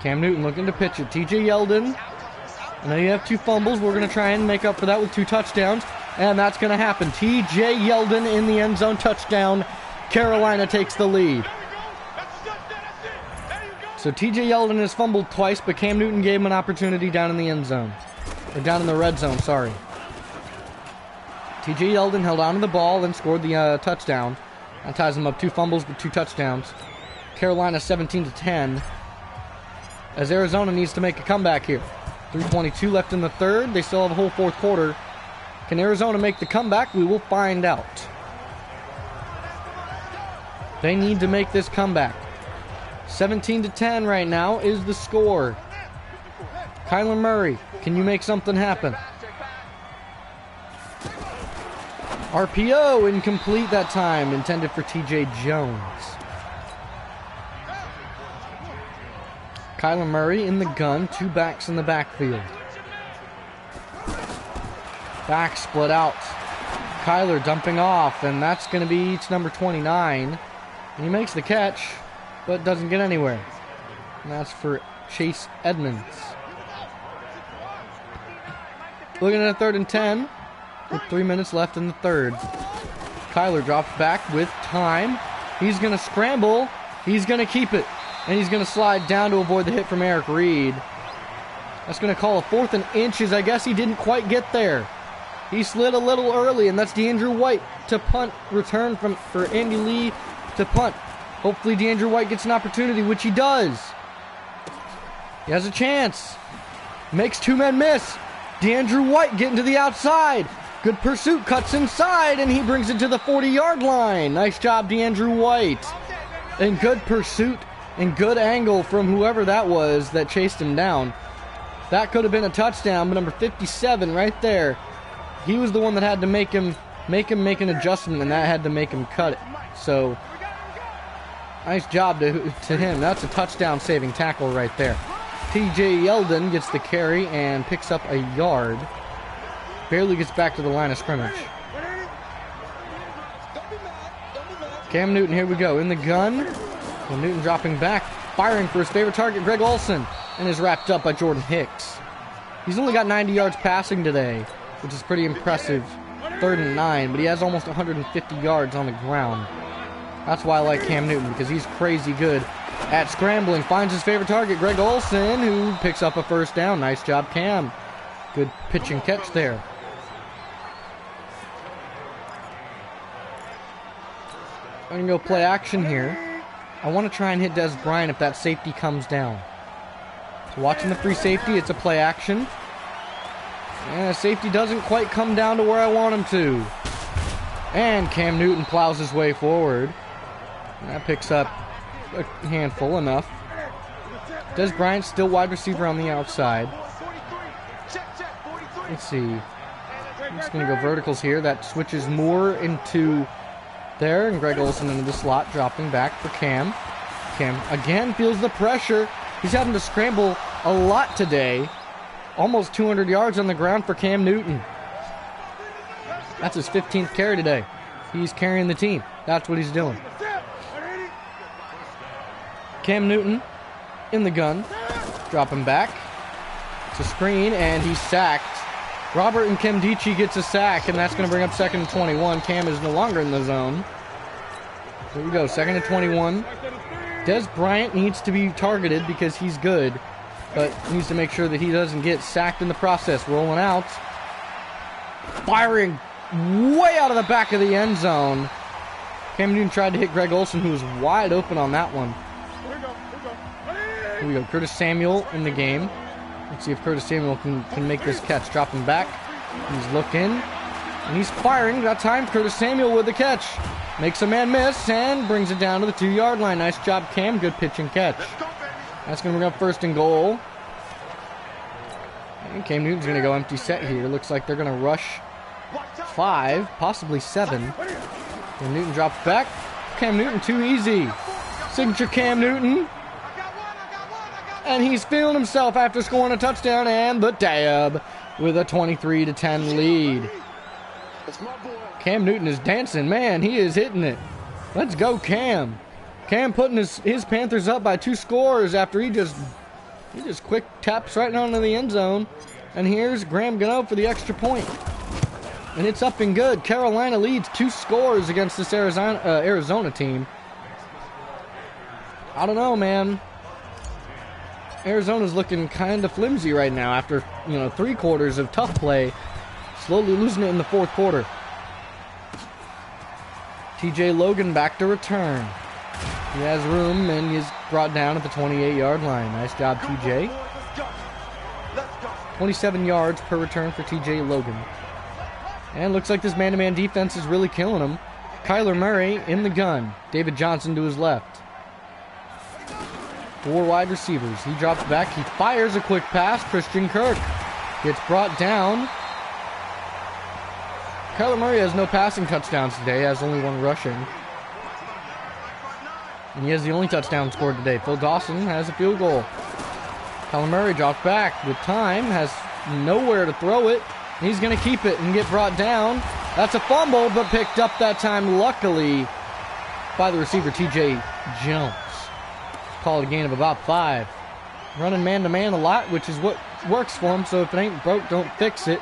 Cam Newton looking to pitch it. TJ Yeldon. I know you have 2 fumbles. We're going to try and make up for that with 2 touchdowns. And that's going to happen. TJ Yeldon in the end zone, touchdown. Carolina takes the lead. So TJ Yeldon has fumbled twice, but Cam Newton gave him an opportunity down in the end zone. Or down in the red zone, sorry. TJ Yeldon held on to the ball and scored the touchdown. That ties him up 2 fumbles with 2 touchdowns. Carolina 17-10. As Arizona needs to make a comeback here. 3:22 left in the third. They still have a whole 4th quarter. Can Arizona make the comeback? We will find out. They need to make this comeback. 17-10 right now is the score. Kyler Murray, can you make something happen? RPO incomplete that time, intended for TJ Jones. Kyler Murray in the gun, 2 backs in the backfield. Back split out. Kyler dumping off, and that's going to be to number 29. And he makes the catch, but doesn't get anywhere. And that's for Chase Edmonds. Looking at a 3rd and 10 with 3 minutes left in the third. Kyler drops back with time. He's going to scramble. He's going to keep it. And he's going to slide down to avoid the hit from Eric Reed. That's going to call a 4th and inches. I guess he didn't quite get there. He slid a little early, and that's DeAndrew White to punt. Return for Andy Lee to punt. Hopefully DeAndrew White gets an opportunity, which he does. He has a chance. Makes 2 men miss. DeAndrew White getting to the outside. Good pursuit, cuts inside, and he brings it to the 40-yard line. Nice job, DeAndrew White. And good pursuit and good angle from whoever that was that chased him down. That could have been a touchdown, but number 57 right there, he was the one that had to make him make an adjustment, and that had to make him cut it. So, nice job to him. That's a touchdown-saving tackle right there. TJ Yeldon gets the carry and picks up a yard. Barely gets back to the line of scrimmage. Cam Newton, here we go, in the gun. And Newton dropping back, firing for his favorite target, Greg Olsen, and is wrapped up by Jordan Hicks. He's only got 90 yards passing today, which is pretty impressive. 3rd and 9, but he has almost 150 yards on the ground. That's why I like Cam Newton, because he's crazy good at scrambling. Finds his favorite target, Greg Olsen, who picks up a first down. Nice job, Cam. Good pitch and catch there. I'm going to go play action here. I want to try and hit Des Bryant if that safety comes down. So watching the free safety, it's a play action. And safety doesn't quite come down to where I want him to. And Cam Newton plows his way forward. And that picks up a handful, enough. Des Bryant still wide receiver on the outside. Let's see. I'm just going to go verticals here. That switches Moore into there, and Greg Olsen into the slot, dropping back for Cam. Cam again feels the pressure. He's having to scramble a lot today. Almost 200 yards on the ground for Cam Newton. That's his 15th carry today. He's carrying the team. That's what he's doing. Cam Newton in the gun, dropping back. It's a screen, and he's sacked. Robert Nkemdiche gets a sack, and that's going to bring up 2nd and 21. Cam is no longer in the zone. Here we go, 2nd and 21. Des Bryant needs to be targeted because he's good, but needs to make sure that he doesn't get sacked in the process. Rolling out. Firing way out of the back of the end zone. Cam Newton tried to hit Greg Olsen, who was wide open on that one. Here we go, Curtis Samuel in the game. Let's see if Curtis Samuel can make this catch. Dropping back. He's looking. And he's firing. That time, Curtis Samuel with the catch. Makes a man miss and brings it down to the 2-yard line. Nice job, Cam. Good pitch and catch. That's going to bring up 1st and goal. And Cam Newton's going to go empty set here. Looks like they're going to rush 5, possibly 7. And Newton drops back. Cam Newton, too easy. Signature Cam Newton. And he's feeling himself after scoring a touchdown, and the dab with a 23-10 lead. Cam Newton is dancing. Man, he is hitting it. Let's go, Cam. Cam putting his Panthers up by 2 scores after he just quick taps right onto the end zone. And here's Graham Gano for the extra point. And it's up and good. Carolina leads 2 scores against this Arizona team. I don't know, man. Arizona's looking kind of flimsy right now after, 3 quarters of tough play. Slowly losing it in the 4th quarter. TJ Logan back to return. He has room and is brought down at the 28-yard line. Nice job, TJ. 27 yards per return for TJ Logan. And looks like this man-to-man defense is really killing him. Kyler Murray in the gun. David Johnson to his left. 4 wide receivers. He drops back. He fires a quick pass. Christian Kirk gets brought down. Kyler Murray has no passing touchdowns today. He has only 1 rushing. And he has the only touchdown scored today. Phil Dawson has a field goal. Kyler Murray drops back with time. Has nowhere to throw it. He's going to keep it and get brought down. That's a fumble, but picked up that time, luckily, by the receiver, TJ Jones. Called a gain of about 5. Running man-to-man a lot, which is what works for him, so if it ain't broke, don't fix it.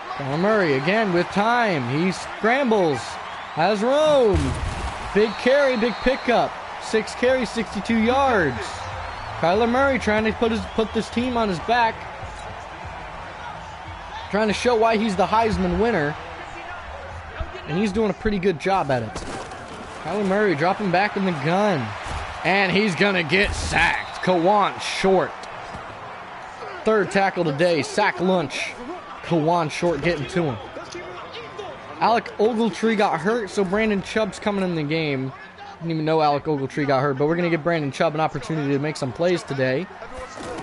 Kyler Murray again with time. He scrambles. Has room. Big carry, big pickup. 6 carries, 62 yards. Kyler Murray trying to put this team on his back. Trying to show why he's the Heisman winner. And he's doing a pretty good job at it. Kyler Murray dropping back in the gun. And he's going to get sacked. Kawan Short. 3rd tackle today. Sack lunch. Kawan Short getting to him. Alec Ogletree got hurt, so Brandon Chubb's coming in the game. Didn't even know Alec Ogletree got hurt, but we're going to give Brandon Chubb an opportunity to make some plays today.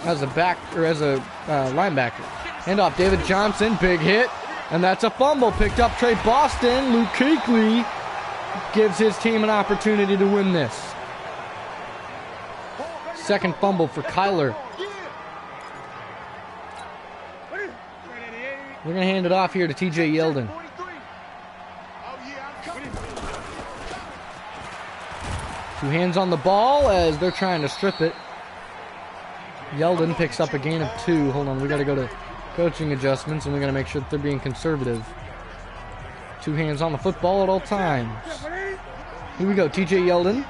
As a linebacker. Handoff, David Johnson. Big hit. And that's a fumble. Picked up Trey Boston. Luke Kuechly gives his team an opportunity to win this. 2nd fumble for Kyler. We're going to hand it off here to TJ Yeldon. Two hands on the ball as they're trying to strip it. Yeldon picks up a gain of 2. Hold on, we got to go to coaching adjustments, and we got to make sure that they're being conservative. 2 hands on the football at all times. Here we go, TJ Yeldon.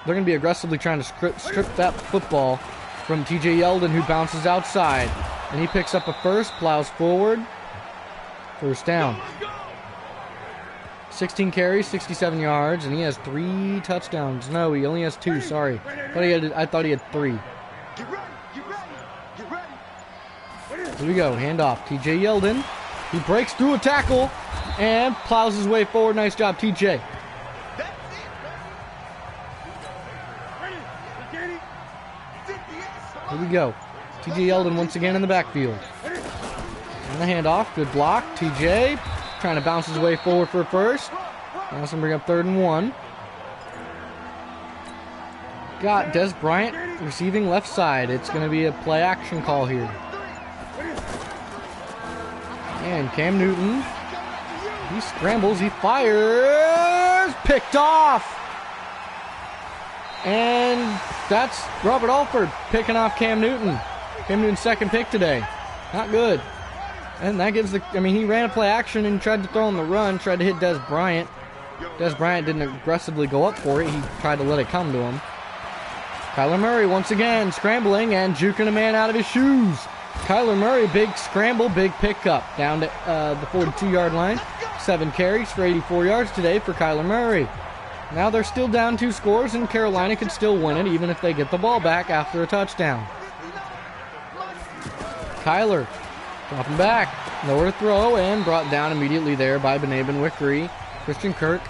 They're going to be aggressively trying to strip that football from TJ Yeldon, who bounces outside. And he picks up a first, plows forward. First down. 16 carries, 67 yards, and he has 3 touchdowns. No, he only has 2, sorry. I thought he had 3. Here we go, handoff. TJ Yeldon. He breaks through a tackle and plows his way forward. Nice job, TJ. Here we go. TJ Yeldon once again in the backfield. And the handoff. Good block. TJ trying to bounce his way forward for a first. Now it's going to bring up 3rd and 1. Got Des Bryant receiving left side. It's going to be a play action call here. And Cam Newton. He scrambles. He fires. Picked off. And that's Robert Alford picking off Cam Newton. Cam Newton's 2nd pick today. Not good. And that gives he ran a play action and tried to throw on the run, tried to hit Des Bryant. Des Bryant didn't aggressively go up for it. He tried to let it come to him. Kyler Murray once again scrambling and juking a man out of his shoes. Kyler Murray, big scramble, big pickup down to the 42-yard line. 7 carries for 84 yards today for Kyler Murray. Now they're still down 2 scores, and Carolina could still win it even if they get the ball back after a touchdown. Kyler dropping back. Nowhere to throw, and brought down immediately there by Bené Benwikri. Christian Kirk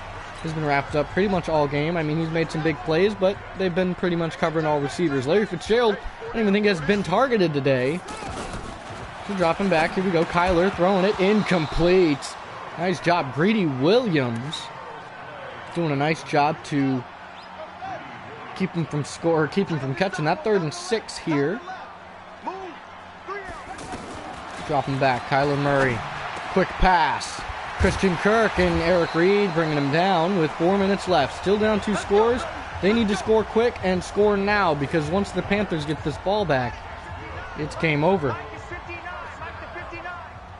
has been wrapped up pretty much all game. He's made some big plays, but they've been pretty much covering all receivers. Larry Fitzgerald, I don't even think has been targeted today. So dropping back. Here we go. Kyler throwing it incomplete. Nice job. Greedy Williams doing a nice job to keep him from catching that. 3rd and 6 here. Dropping back. Kyler Murray. Quick pass. Christian Kirk and Eric Reed bringing him down with 4 minutes left. Still down 2 scores. They need to score quick and score now, because once the Panthers get this ball back, it's game over.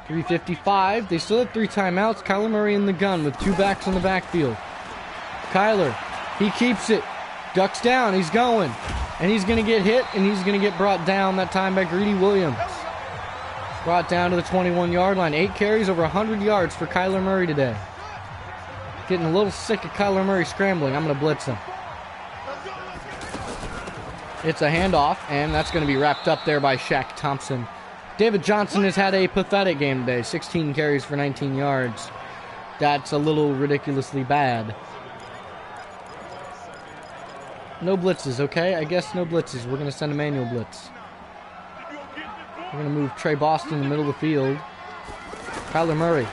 3:55. They still have 3 timeouts. Kyler Murray in the gun with 2 backs in the backfield. Kyler, he keeps it. Ducks down. He's going. And he's going to get hit, and he's going to get brought down that time by Greedy Williams. Brought down to the 21-yard line. 8 carries, over 100 yards for Kyler Murray today. Getting a little sick of Kyler Murray scrambling. I'm going to blitz him. It's a handoff, and that's going to be wrapped up there by Shaq Thompson. David Johnson has had a pathetic game today. 16 carries for 19 yards. That's a little ridiculously bad. No blitzes, okay? I guess no blitzes. We're going to send a manual blitz. We're going to move Trey Boston in the middle of the field. Kyler Murray.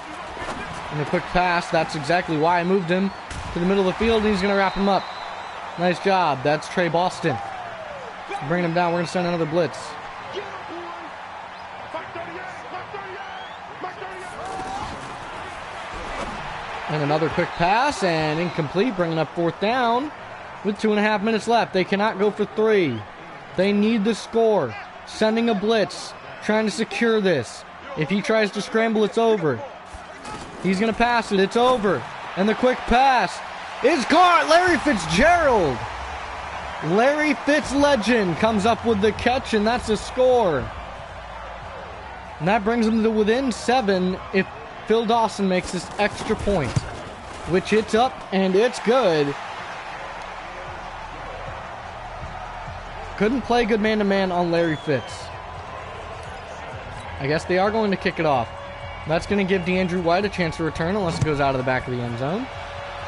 And a quick pass. That's exactly why I moved him to the middle of the field, and he's going to wrap him up. Nice job. That's Trey Boston. Bringing him down. We're going to send another blitz. And another quick pass, and incomplete, bringing up 4th down with 2.5 minutes left. They cannot go for 3. They need the score. Sending a blitz, trying to secure this. If he tries to scramble, it's over. He's going to pass it. It's over. And the quick pass is caught. Larry Fitzgerald. Larry Fitz legend comes up with the catch, and that's a score. And that brings them to within 7 if Phil Dawson makes this extra point, which it's up and it's good. Couldn't play good man-to-man on Larry Fitz. I guess they are going to kick it off. That's going to give DeAndrew White a chance to return unless it goes out of the back of the end zone.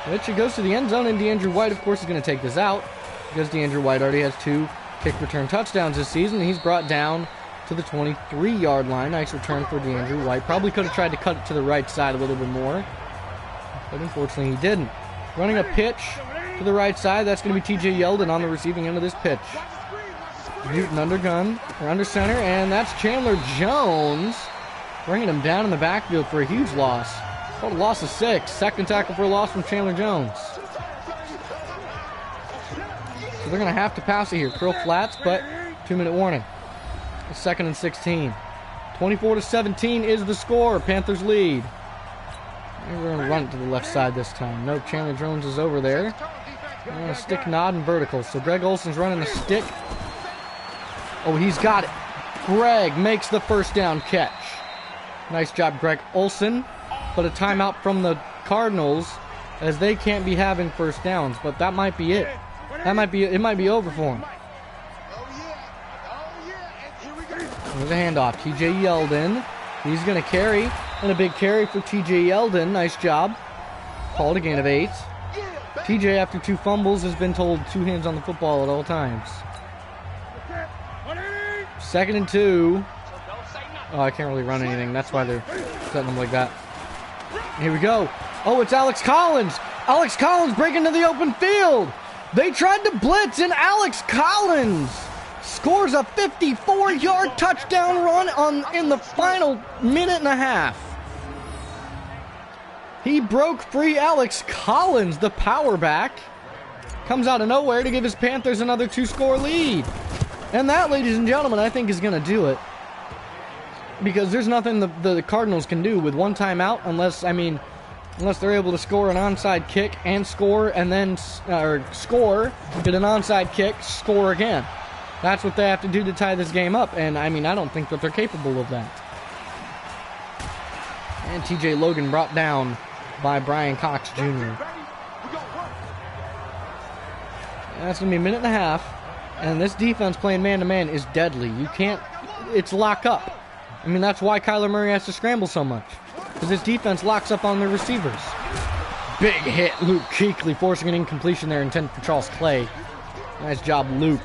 Which it goes to the end zone, and DeAndrew White, of course, is going to take this out because DeAndrew White already has 2 kick return touchdowns this season. He's brought down to the 23-yard line. Nice return for DeAndrew White. Probably could have tried to cut it to the right side a little bit more, but unfortunately he didn't. Running a pitch to the right side. That's going to be TJ Yeldon on the receiving end of this pitch. Newton under center, and that's Chandler Jones bringing him down in the backfield for a huge loss. Called a loss of 6. Second tackle for a loss from Chandler Jones. So they're going to have to pass it here. Curl flats, but 2-minute warning. It's 2nd and 16. 24-17 is the score. Panthers lead. We're going to run it to the left side this time. Nope, Chandler Jones is over there. Stick, nod, and vertical. So Greg Olson's running the stick. Oh, he's got it. Greg makes the first down catch. Nice job, Greg Olson. But a timeout from the Cardinals, as they can't be having first downs. But that might be it. It might be over for him. There's a handoff. T.J. Yeldon. He's going to carry. And a big carry for T.J. Yeldon. Nice job. Called a gain of 8. T.J. after 2 fumbles has been told 2 hands on the football at all times. 2nd and 2. Oh, I can't really run anything. That's why they're setting them like that. Here we go. Oh, it's Alex Collins. Alex Collins breaking into the open field. They tried to blitz, and Alex Collins scores a 54-yard touchdown run in the final minute and a half. He broke free. Alex Collins, the power back, comes out of nowhere to give his Panthers another 2-score lead. And that, ladies and gentlemen, I think is going to do it. Because there's nothing the Cardinals can do with one timeout unless they're able to score an onside kick and score, and then score, get an onside kick, score again. That's what they have to do to tie this game up, and I don't think that they're capable of that. And TJ Logan brought down by Brian Cox Jr. And that's going to be a minute and a half, and this defense playing man-to-man is deadly. It's lock up. That's why Kyler Murray has to scramble so much, because this defense locks up on their receivers. Big hit, Luke Kuechly forcing an incompletion there intended for Charles Clay. Nice job, Luke.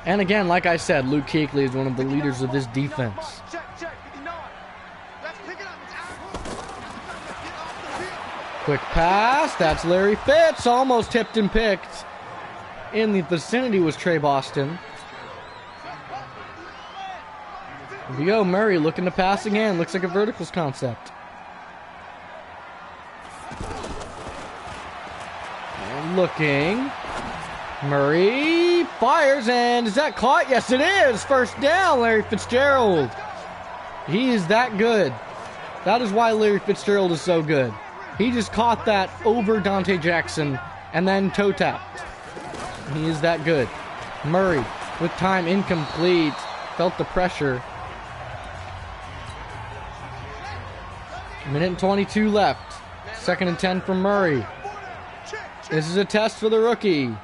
And again, like I said, Luke Kuechly is one of the leaders of this defense. Quick pass, that's Larry Fitz, almost tipped and picked. In the vicinity was Trey Boston. Here we go, Murray looking to pass again. Looks like a verticals concept. And looking. Murray fires, and is that caught? Yes, it is. First down, Larry Fitzgerald. He is that good. That is why Larry Fitzgerald is so good. He just caught that over Dante Jackson and then toe tapped. He is that good. Murray with time incomplete. Felt the pressure. Minute and 22 left. 2nd and 10 from Murray. This is a test for the rookie.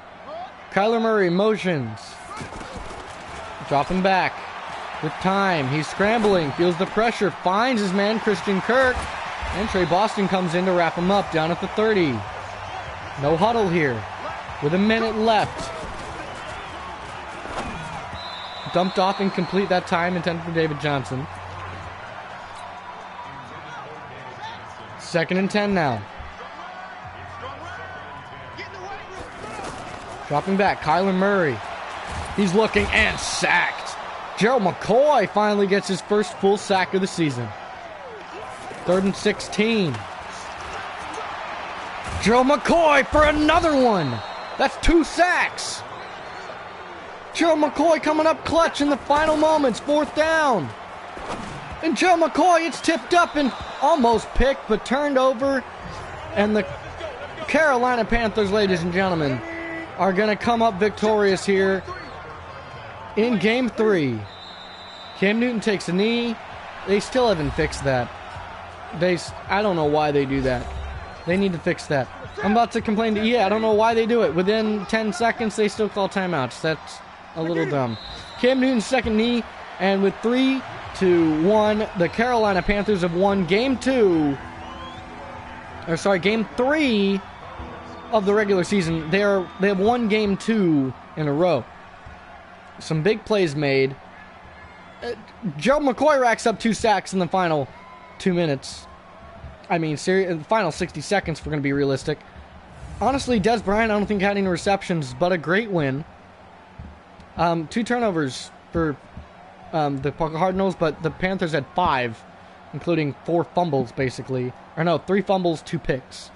Kyler Murray motions. Dropping back. With time. He's scrambling. Feels the pressure. Finds his man, Christian Kirk. And Trey Boston comes in to wrap him up down at the 30. No huddle here. With a minute left. Dumped off incomplete that time, intended for David Johnson. 2nd and 10 now. Dropping back, Kyler Murray. He's looking and sacked. Gerald McCoy finally gets his first full sack of the season. 3rd and 16. Gerald McCoy for another one. That's 2 sacks. Gerald McCoy coming up clutch in the final moments. 4th down. And Gerald McCoy, it's tipped up and almost picked, but turned over. And the Carolina Panthers, ladies and gentlemen, are going to come up victorious here in Game 3. Cam Newton takes a knee. They still haven't fixed that. I don't know why they do that. They need to fix that. I'm about to complain to I don't know why they do it. Within 10 seconds, they still call timeouts. That's a little dumb. Cam Newton's second knee, and with 3-1, the Carolina Panthers have won Game 3 of the regular season. They have won Game 2 in a row. Some big plays made. Gerald McCoy racks up 2 sacks in the final 2 minutes. The final 60 seconds, if we're going to be realistic. Honestly, Des Bryant, I don't think had any receptions, but a great win. 2 turnovers for the Cardinals, but the Panthers had 5, including 4 fumbles, basically. 3 fumbles, 2 picks.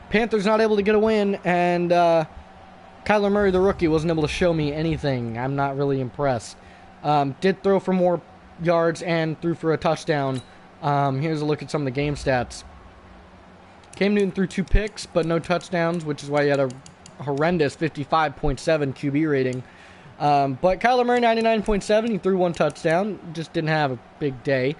Panthers not able to get a win, and Kyler Murray, the rookie, wasn't able to show me anything. I'm not really impressed. Did throw for more yards and threw for a touchdown, Here's a look at some of the game stats. Cam Newton threw 2 picks, but no touchdowns, which is why he had a horrendous 55.7 QB rating. But Kyler Murray, 99.7, he threw 1 touchdown, just didn't have a big day.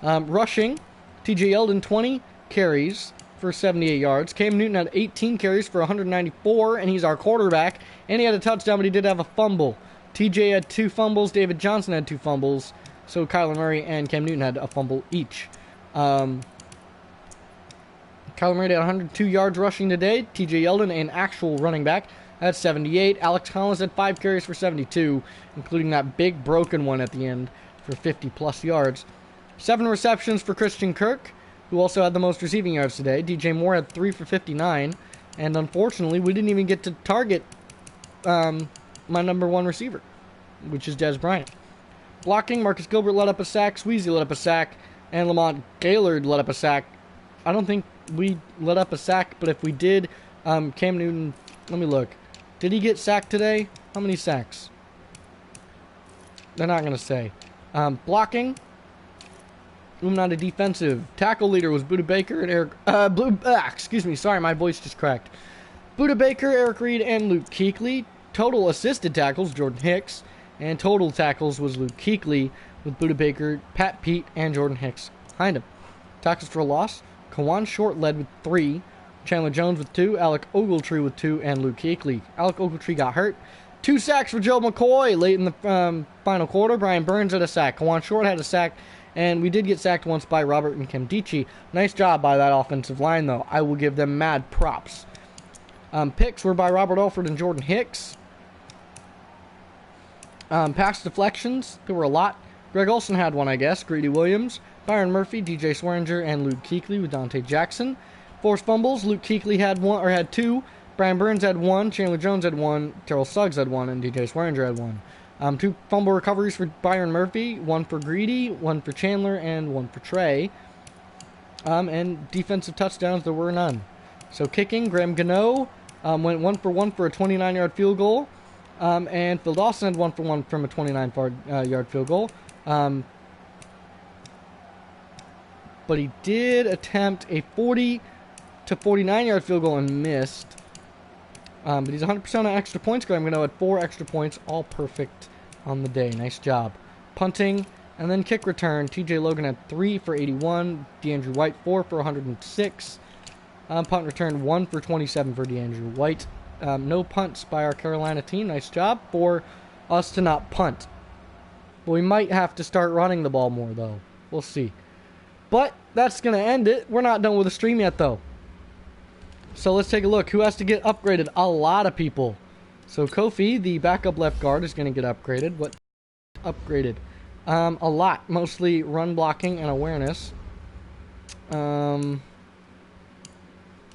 Rushing, TJ Yeldon, 20 carries for 78 yards. Cam Newton had 18 carries for 194, and he's our quarterback. And he had a touchdown, but he did have a fumble. TJ had 2 fumbles, David Johnson had 2 fumbles, so Kyler Murray and Cam Newton had a fumble each. Kyler Murray had 102 yards rushing today. TJ Yeldon, an actual running back, had 78. Alex Collins had 5 carries for 72, including that big broken one at the end for 50-plus yards. 7 receptions for Christian Kirk, who also had the most receiving yards today. DJ Moore had 3 for 59, and unfortunately, we didn't even get to target my number 1 receiver, which is Dez Bryant. Blocking, Marcus Gilbert let up a sack, Sweezy let up a sack, and Lamont Gaillard let up a sack. I don't think we let up a sack, but if we did, Cam Newton, let me look. Did he get sacked today? How many sacks? They're not going to say. Blocking, not a defensive. Tackle leader was Buda Baker and Eric, excuse me, sorry, my voice just cracked. Buda Baker, Eric Reed, and Luke Kuechly. Total assisted tackles, Jordan Hicks. And total tackles was Luke Kuechly with Buda Baker, Pat Pete, and Jordan Hicks behind him. Tackles for a loss, Kawan Short led with 3, Chandler Jones with 2, Alec Ogletree with 2, and Luke Kuechly. Alec Ogletree got hurt. 2 sacks for Joe McCoy late in the final quarter. Brian Burns had a sack. Kawan Short had a sack, and we did get sacked once by Robert and Nkemdiche. Nice job by that offensive line, though. I will give them mad props. Picks were by Robert Alford and Jordan Hicks. Pass deflections, there were a lot. Greg Olsen had 1, I guess. Greedy Williams, Byron Murphy, DJ Swearinger, and Luke Kuechly with Dante Jackson. Forced fumbles, Luke Kuechly had 2. Brian Burns had 1. Chandler Jones had 1. Terrell Suggs had 1, and DJ Swearinger had 1. 2 fumble recoveries for Byron Murphy, 1 for Greedy, 1 for Chandler, and 1 for Trey. And defensive touchdowns, there were none. So kicking, Graham Gano went 1 for 1 for a 29-yard field goal. And Phil Dawson had 1 for 1 from a 29-yard field goal. But he did attempt a 40 to 49-yard field goal and missed. But he's 100% on extra points. Graham Gano had 4 extra points, all perfect on the day. Nice job. Punting and then kick return. TJ Logan had 3 for 81. DeAndrew White 4 for 106. Punt return 1 for 27 for DeAndrew White. No punts by our Carolina team. Nice job for us to not punt. But we might have to start running the ball more, though. We'll see. But that's going to end it. We're not done with the stream yet, though. So let's take a look. Who has to get upgraded? A lot of people. So Kofi, the backup left guard, is going to get upgraded. What upgraded? A lot. Mostly run blocking and awareness. We're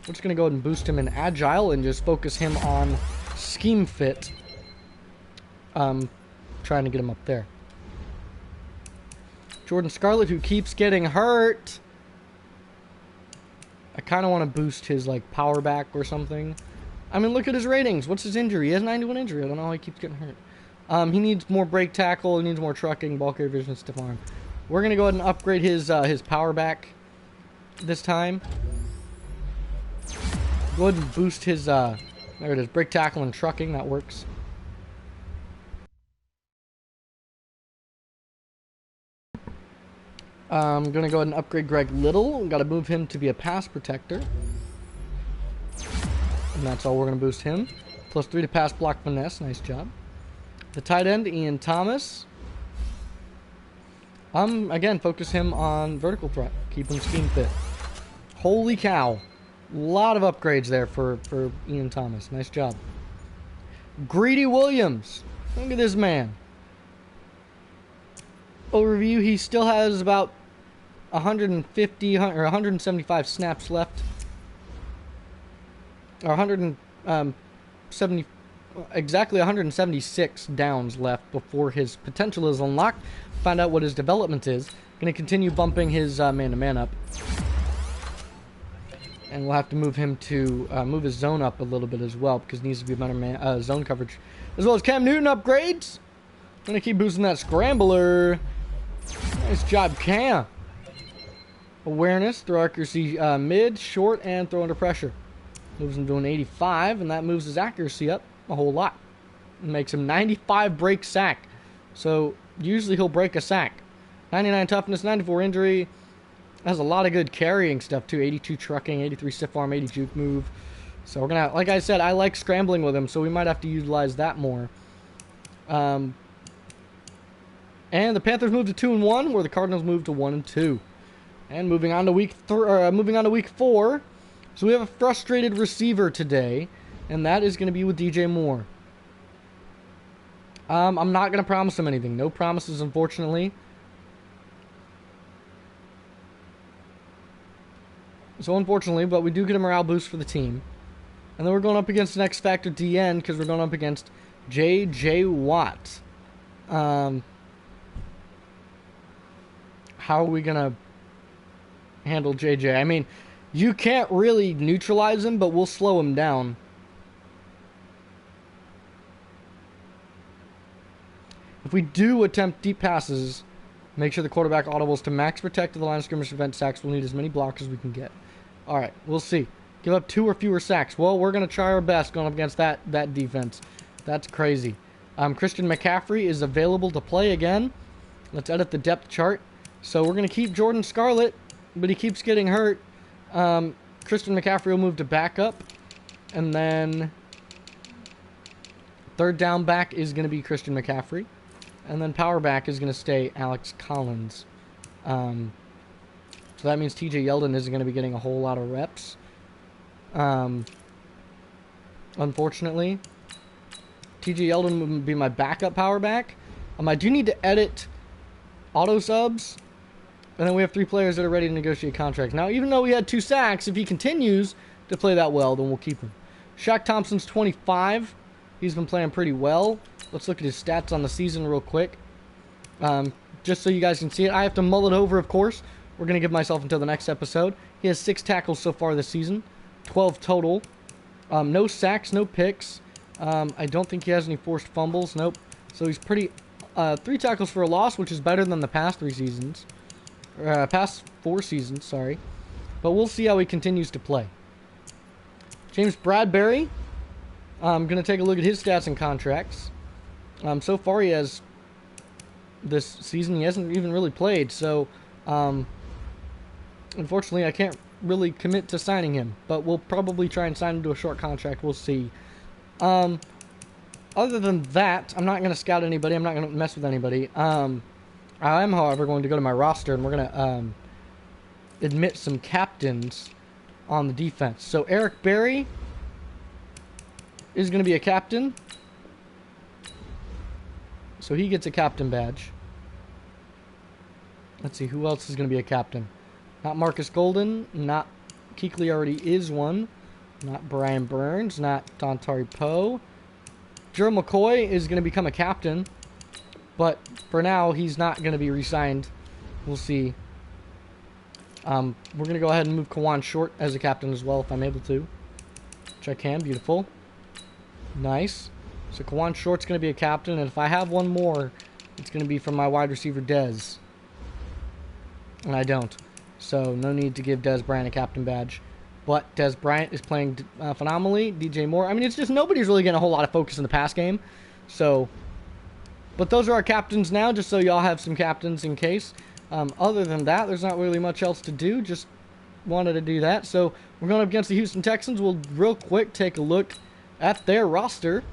just going to go ahead and boost him in Agile and just focus him on Scheme Fit. Trying to get him up there. Jordan Scarlett, who keeps getting hurt. I kind of want to boost his, power back or something. I mean, look at his ratings. What's his injury? He has 91 injury. I don't know how he keeps getting hurt. He needs more break tackle. He needs more trucking, ball carrier vision, stiff arm. We're going to go ahead and upgrade his power back this time. Go ahead and boost his, there it is, break tackle and trucking. That works. I'm going to go ahead and upgrade Greg Little. Got to move him to be a pass protector. And that's all we're going to boost him. +3 to pass block finesse. Nice job. The tight end, Ian Thomas. Again, focus him on vertical threat. Keep him scheme fit. Holy cow. A lot of upgrades there for Ian Thomas. Nice job. Greedy Williams. Look at this man. Overview, he still has about 150 or 175 snaps left. Or 170, exactly 176 downs left before his potential is unlocked. Find out what his development is. Going to continue bumping his man-to-man up. And we'll have to move him to move his zone up a little bit as well because he needs to be better zone coverage. As well as Cam Newton upgrades. Going to keep boosting that scrambler. Nice job, Cam. Awareness, throw accuracy mid, short, and throw under pressure. Moves him to an 85, and that moves his accuracy up a whole lot. It makes him 95 break sack. So usually he'll break a sack. 99 toughness, 94 injury. Has a lot of good carrying stuff too. 82 trucking, 83 stiff arm, 80 juke move. So we're gonna, like I said, I like scrambling with him, so we might have to utilize that more. And the Panthers moved to 2-1, where the Cardinals moved to 1-2. And moving on to week 4. So we have a frustrated receiver today, and that is going to be with DJ Moore. I'm not going to promise him anything. No promises, unfortunately. So unfortunately, but we do get a morale boost for the team. And then we're going up against an X Factor DN because we're going up against J.J. Watt. How are we going to handle J.J.? I mean, you can't really neutralize him, but we'll slow him down. If we do attempt deep passes, make sure the quarterback audibles to max protect to the line of scrimmage to prevent sacks. We'll need as many blocks as we can get. All right, we'll see. Give up 2 or fewer sacks. Well, we're going to try our best going up against that defense. That's crazy. Christian McCaffrey is available to play again. Let's edit the depth chart. So we're going to keep Jordan Scarlett, but he keeps getting hurt. Christian McCaffrey will move to backup. And then third down back is going to be Christian McCaffrey. And then power back is going to stay Alex Collins. So that means TJ Yeldon isn't going to be getting a whole lot of reps. Unfortunately. TJ Yeldon would be my backup power back. I do need to edit auto subs. And then we have 3 players that are ready to negotiate contracts. Now, even though we had 2 sacks, if he continues to play that well, then we'll keep him. Shaq Thompson's 25. He's been playing pretty well. Let's look at his stats on the season real quick. Just so you guys can see it. I have to mull it over, of course. We're going to give myself until the next episode. He has 6 tackles so far this season. 12 total. No sacks, no picks. I don't think he has any forced fumbles. Nope. So he's pretty... 3 tackles for a loss, which is better than the past 3 seasons. Past 4 seasons, sorry. But we'll see how he continues to play. James Bradbury. I'm going to take a look at his stats and contracts. So far he has... This season he hasn't even really played, so... unfortunately I can't really commit to signing him. But we'll probably try and sign him to a short contract. We'll see. Other than that, I'm not going to scout anybody. I'm not going to mess with anybody. I am, however, going to go to my roster, and we're going to admit some captains on the defense. So Eric Berry is going to be a captain. So he gets a captain badge. Let's see, who else is going to be a captain? Not Marcus Golden. Not Kuechly already is one. Not Brian Burns. Not Dontari Poe. Gerald McCoy is going to become a captain. But for now, he's not going to be re-signed. We'll see. We're going to go ahead and move Kawan Short as a captain as well, if I'm able to. Which I can. Beautiful. Nice. So Kawan Short's going to be a captain. And if I have one more, it's going to be from my wide receiver, Dez. And I don't. So no need to give Dez Bryant a captain badge. But Dez Bryant is playing phenomenally. DJ Moore. I mean, it's just nobody's really getting a whole lot of focus in the pass game. So... But those are our captains now, just so y'all have some captains in case. Other than that, there's not really much else to do. Just wanted to do that. So we're going up against the Houston Texans. We'll real quick take a look at their roster,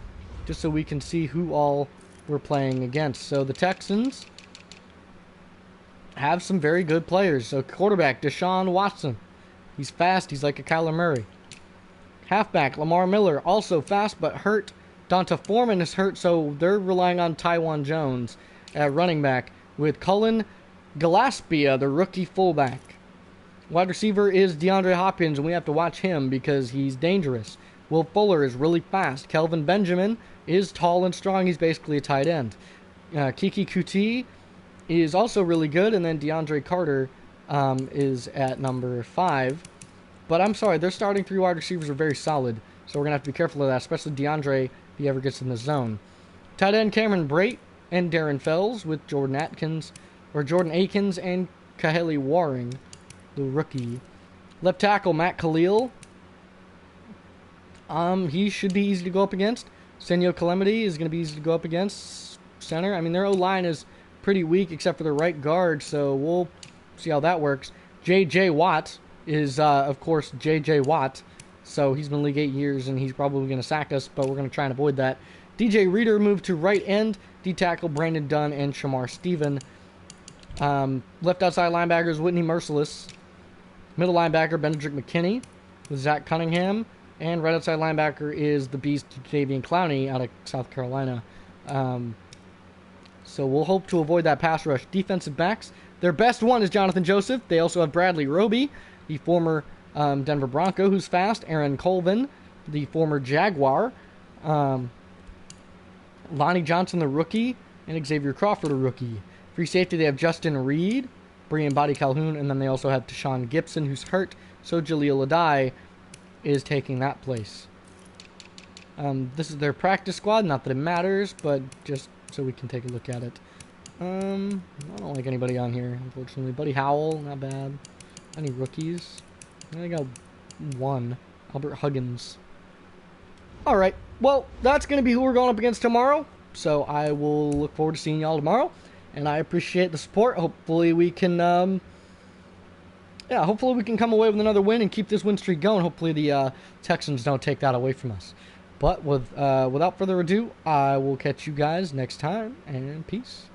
just so we can see who all we're playing against. So the Texans have some very good players. So quarterback, Deshaun Watson. He's fast. He's like a Kyler Murray. Halfback, Lamar Miller. Also fast, but hurt. Donta Foreman is hurt, so they're relying on Tywan Jones at running back with Cullen Gillespie, the rookie fullback. Wide receiver is DeAndre Hopkins, and we have to watch him because he's dangerous. Will Fuller is really fast. Kelvin Benjamin is tall and strong. He's basically a tight end. Kiki Kuti is also really good, and then DeAndre Carter is at number 5. But I'm sorry, their starting 3 wide receivers are very solid, so we're going to have to be careful of that, especially DeAndre if he ever gets in the zone. Tight end Cameron Brate and Darren Fells with Jordan Akins and Kaheli Waring the rookie. Left tackle, Matt Khalil. He should be easy to go up against. Senio Calamity is going to be easy to go up against. Center, I mean, their O-line is pretty weak except for the right guard, so we'll see how that works. J.J. Watt is, of course, J.J. Watt, so he's been in the league 8 years, and he's probably going to sack us, but we're going to try and avoid that. DJ Reader moved to right end. D-tackle, Brandon Dunn and Shamar Stephen. Left outside linebackers, Whitney Merciless. Middle linebacker, Benedict McKinney with Zach Cunningham. And right outside linebacker is the beast, Davian Clowney, out of South Carolina. So we'll hope to avoid that pass rush. Defensive backs, their best one is Jonathan Joseph. They also have Bradley Roby, the former Denver Bronco, who's fast. Aaron Colvin, the former Jaguar. Lonnie Johnson, the rookie. And Xavier Crawford, a rookie. Free safety, they have Justin Reed, Brian Body Calhoun, and then they also have Tashawn Gibson, who's hurt. So Jaleel Adai is taking that place. This is their practice squad. Not that it matters, but just so we can take a look at it. I don't like anybody on here, unfortunately. Buddy Howell, not bad. Any rookies? I got one. Albert Huggins. Alright, well, that's going to be who we're going up against tomorrow. So I will look forward to seeing y'all tomorrow. And I appreciate the support. Hopefully we can... hopefully we can come away with another win and keep this win streak going. Hopefully the Texans don't take that away from us. But without further ado, I will catch you guys next time, and peace.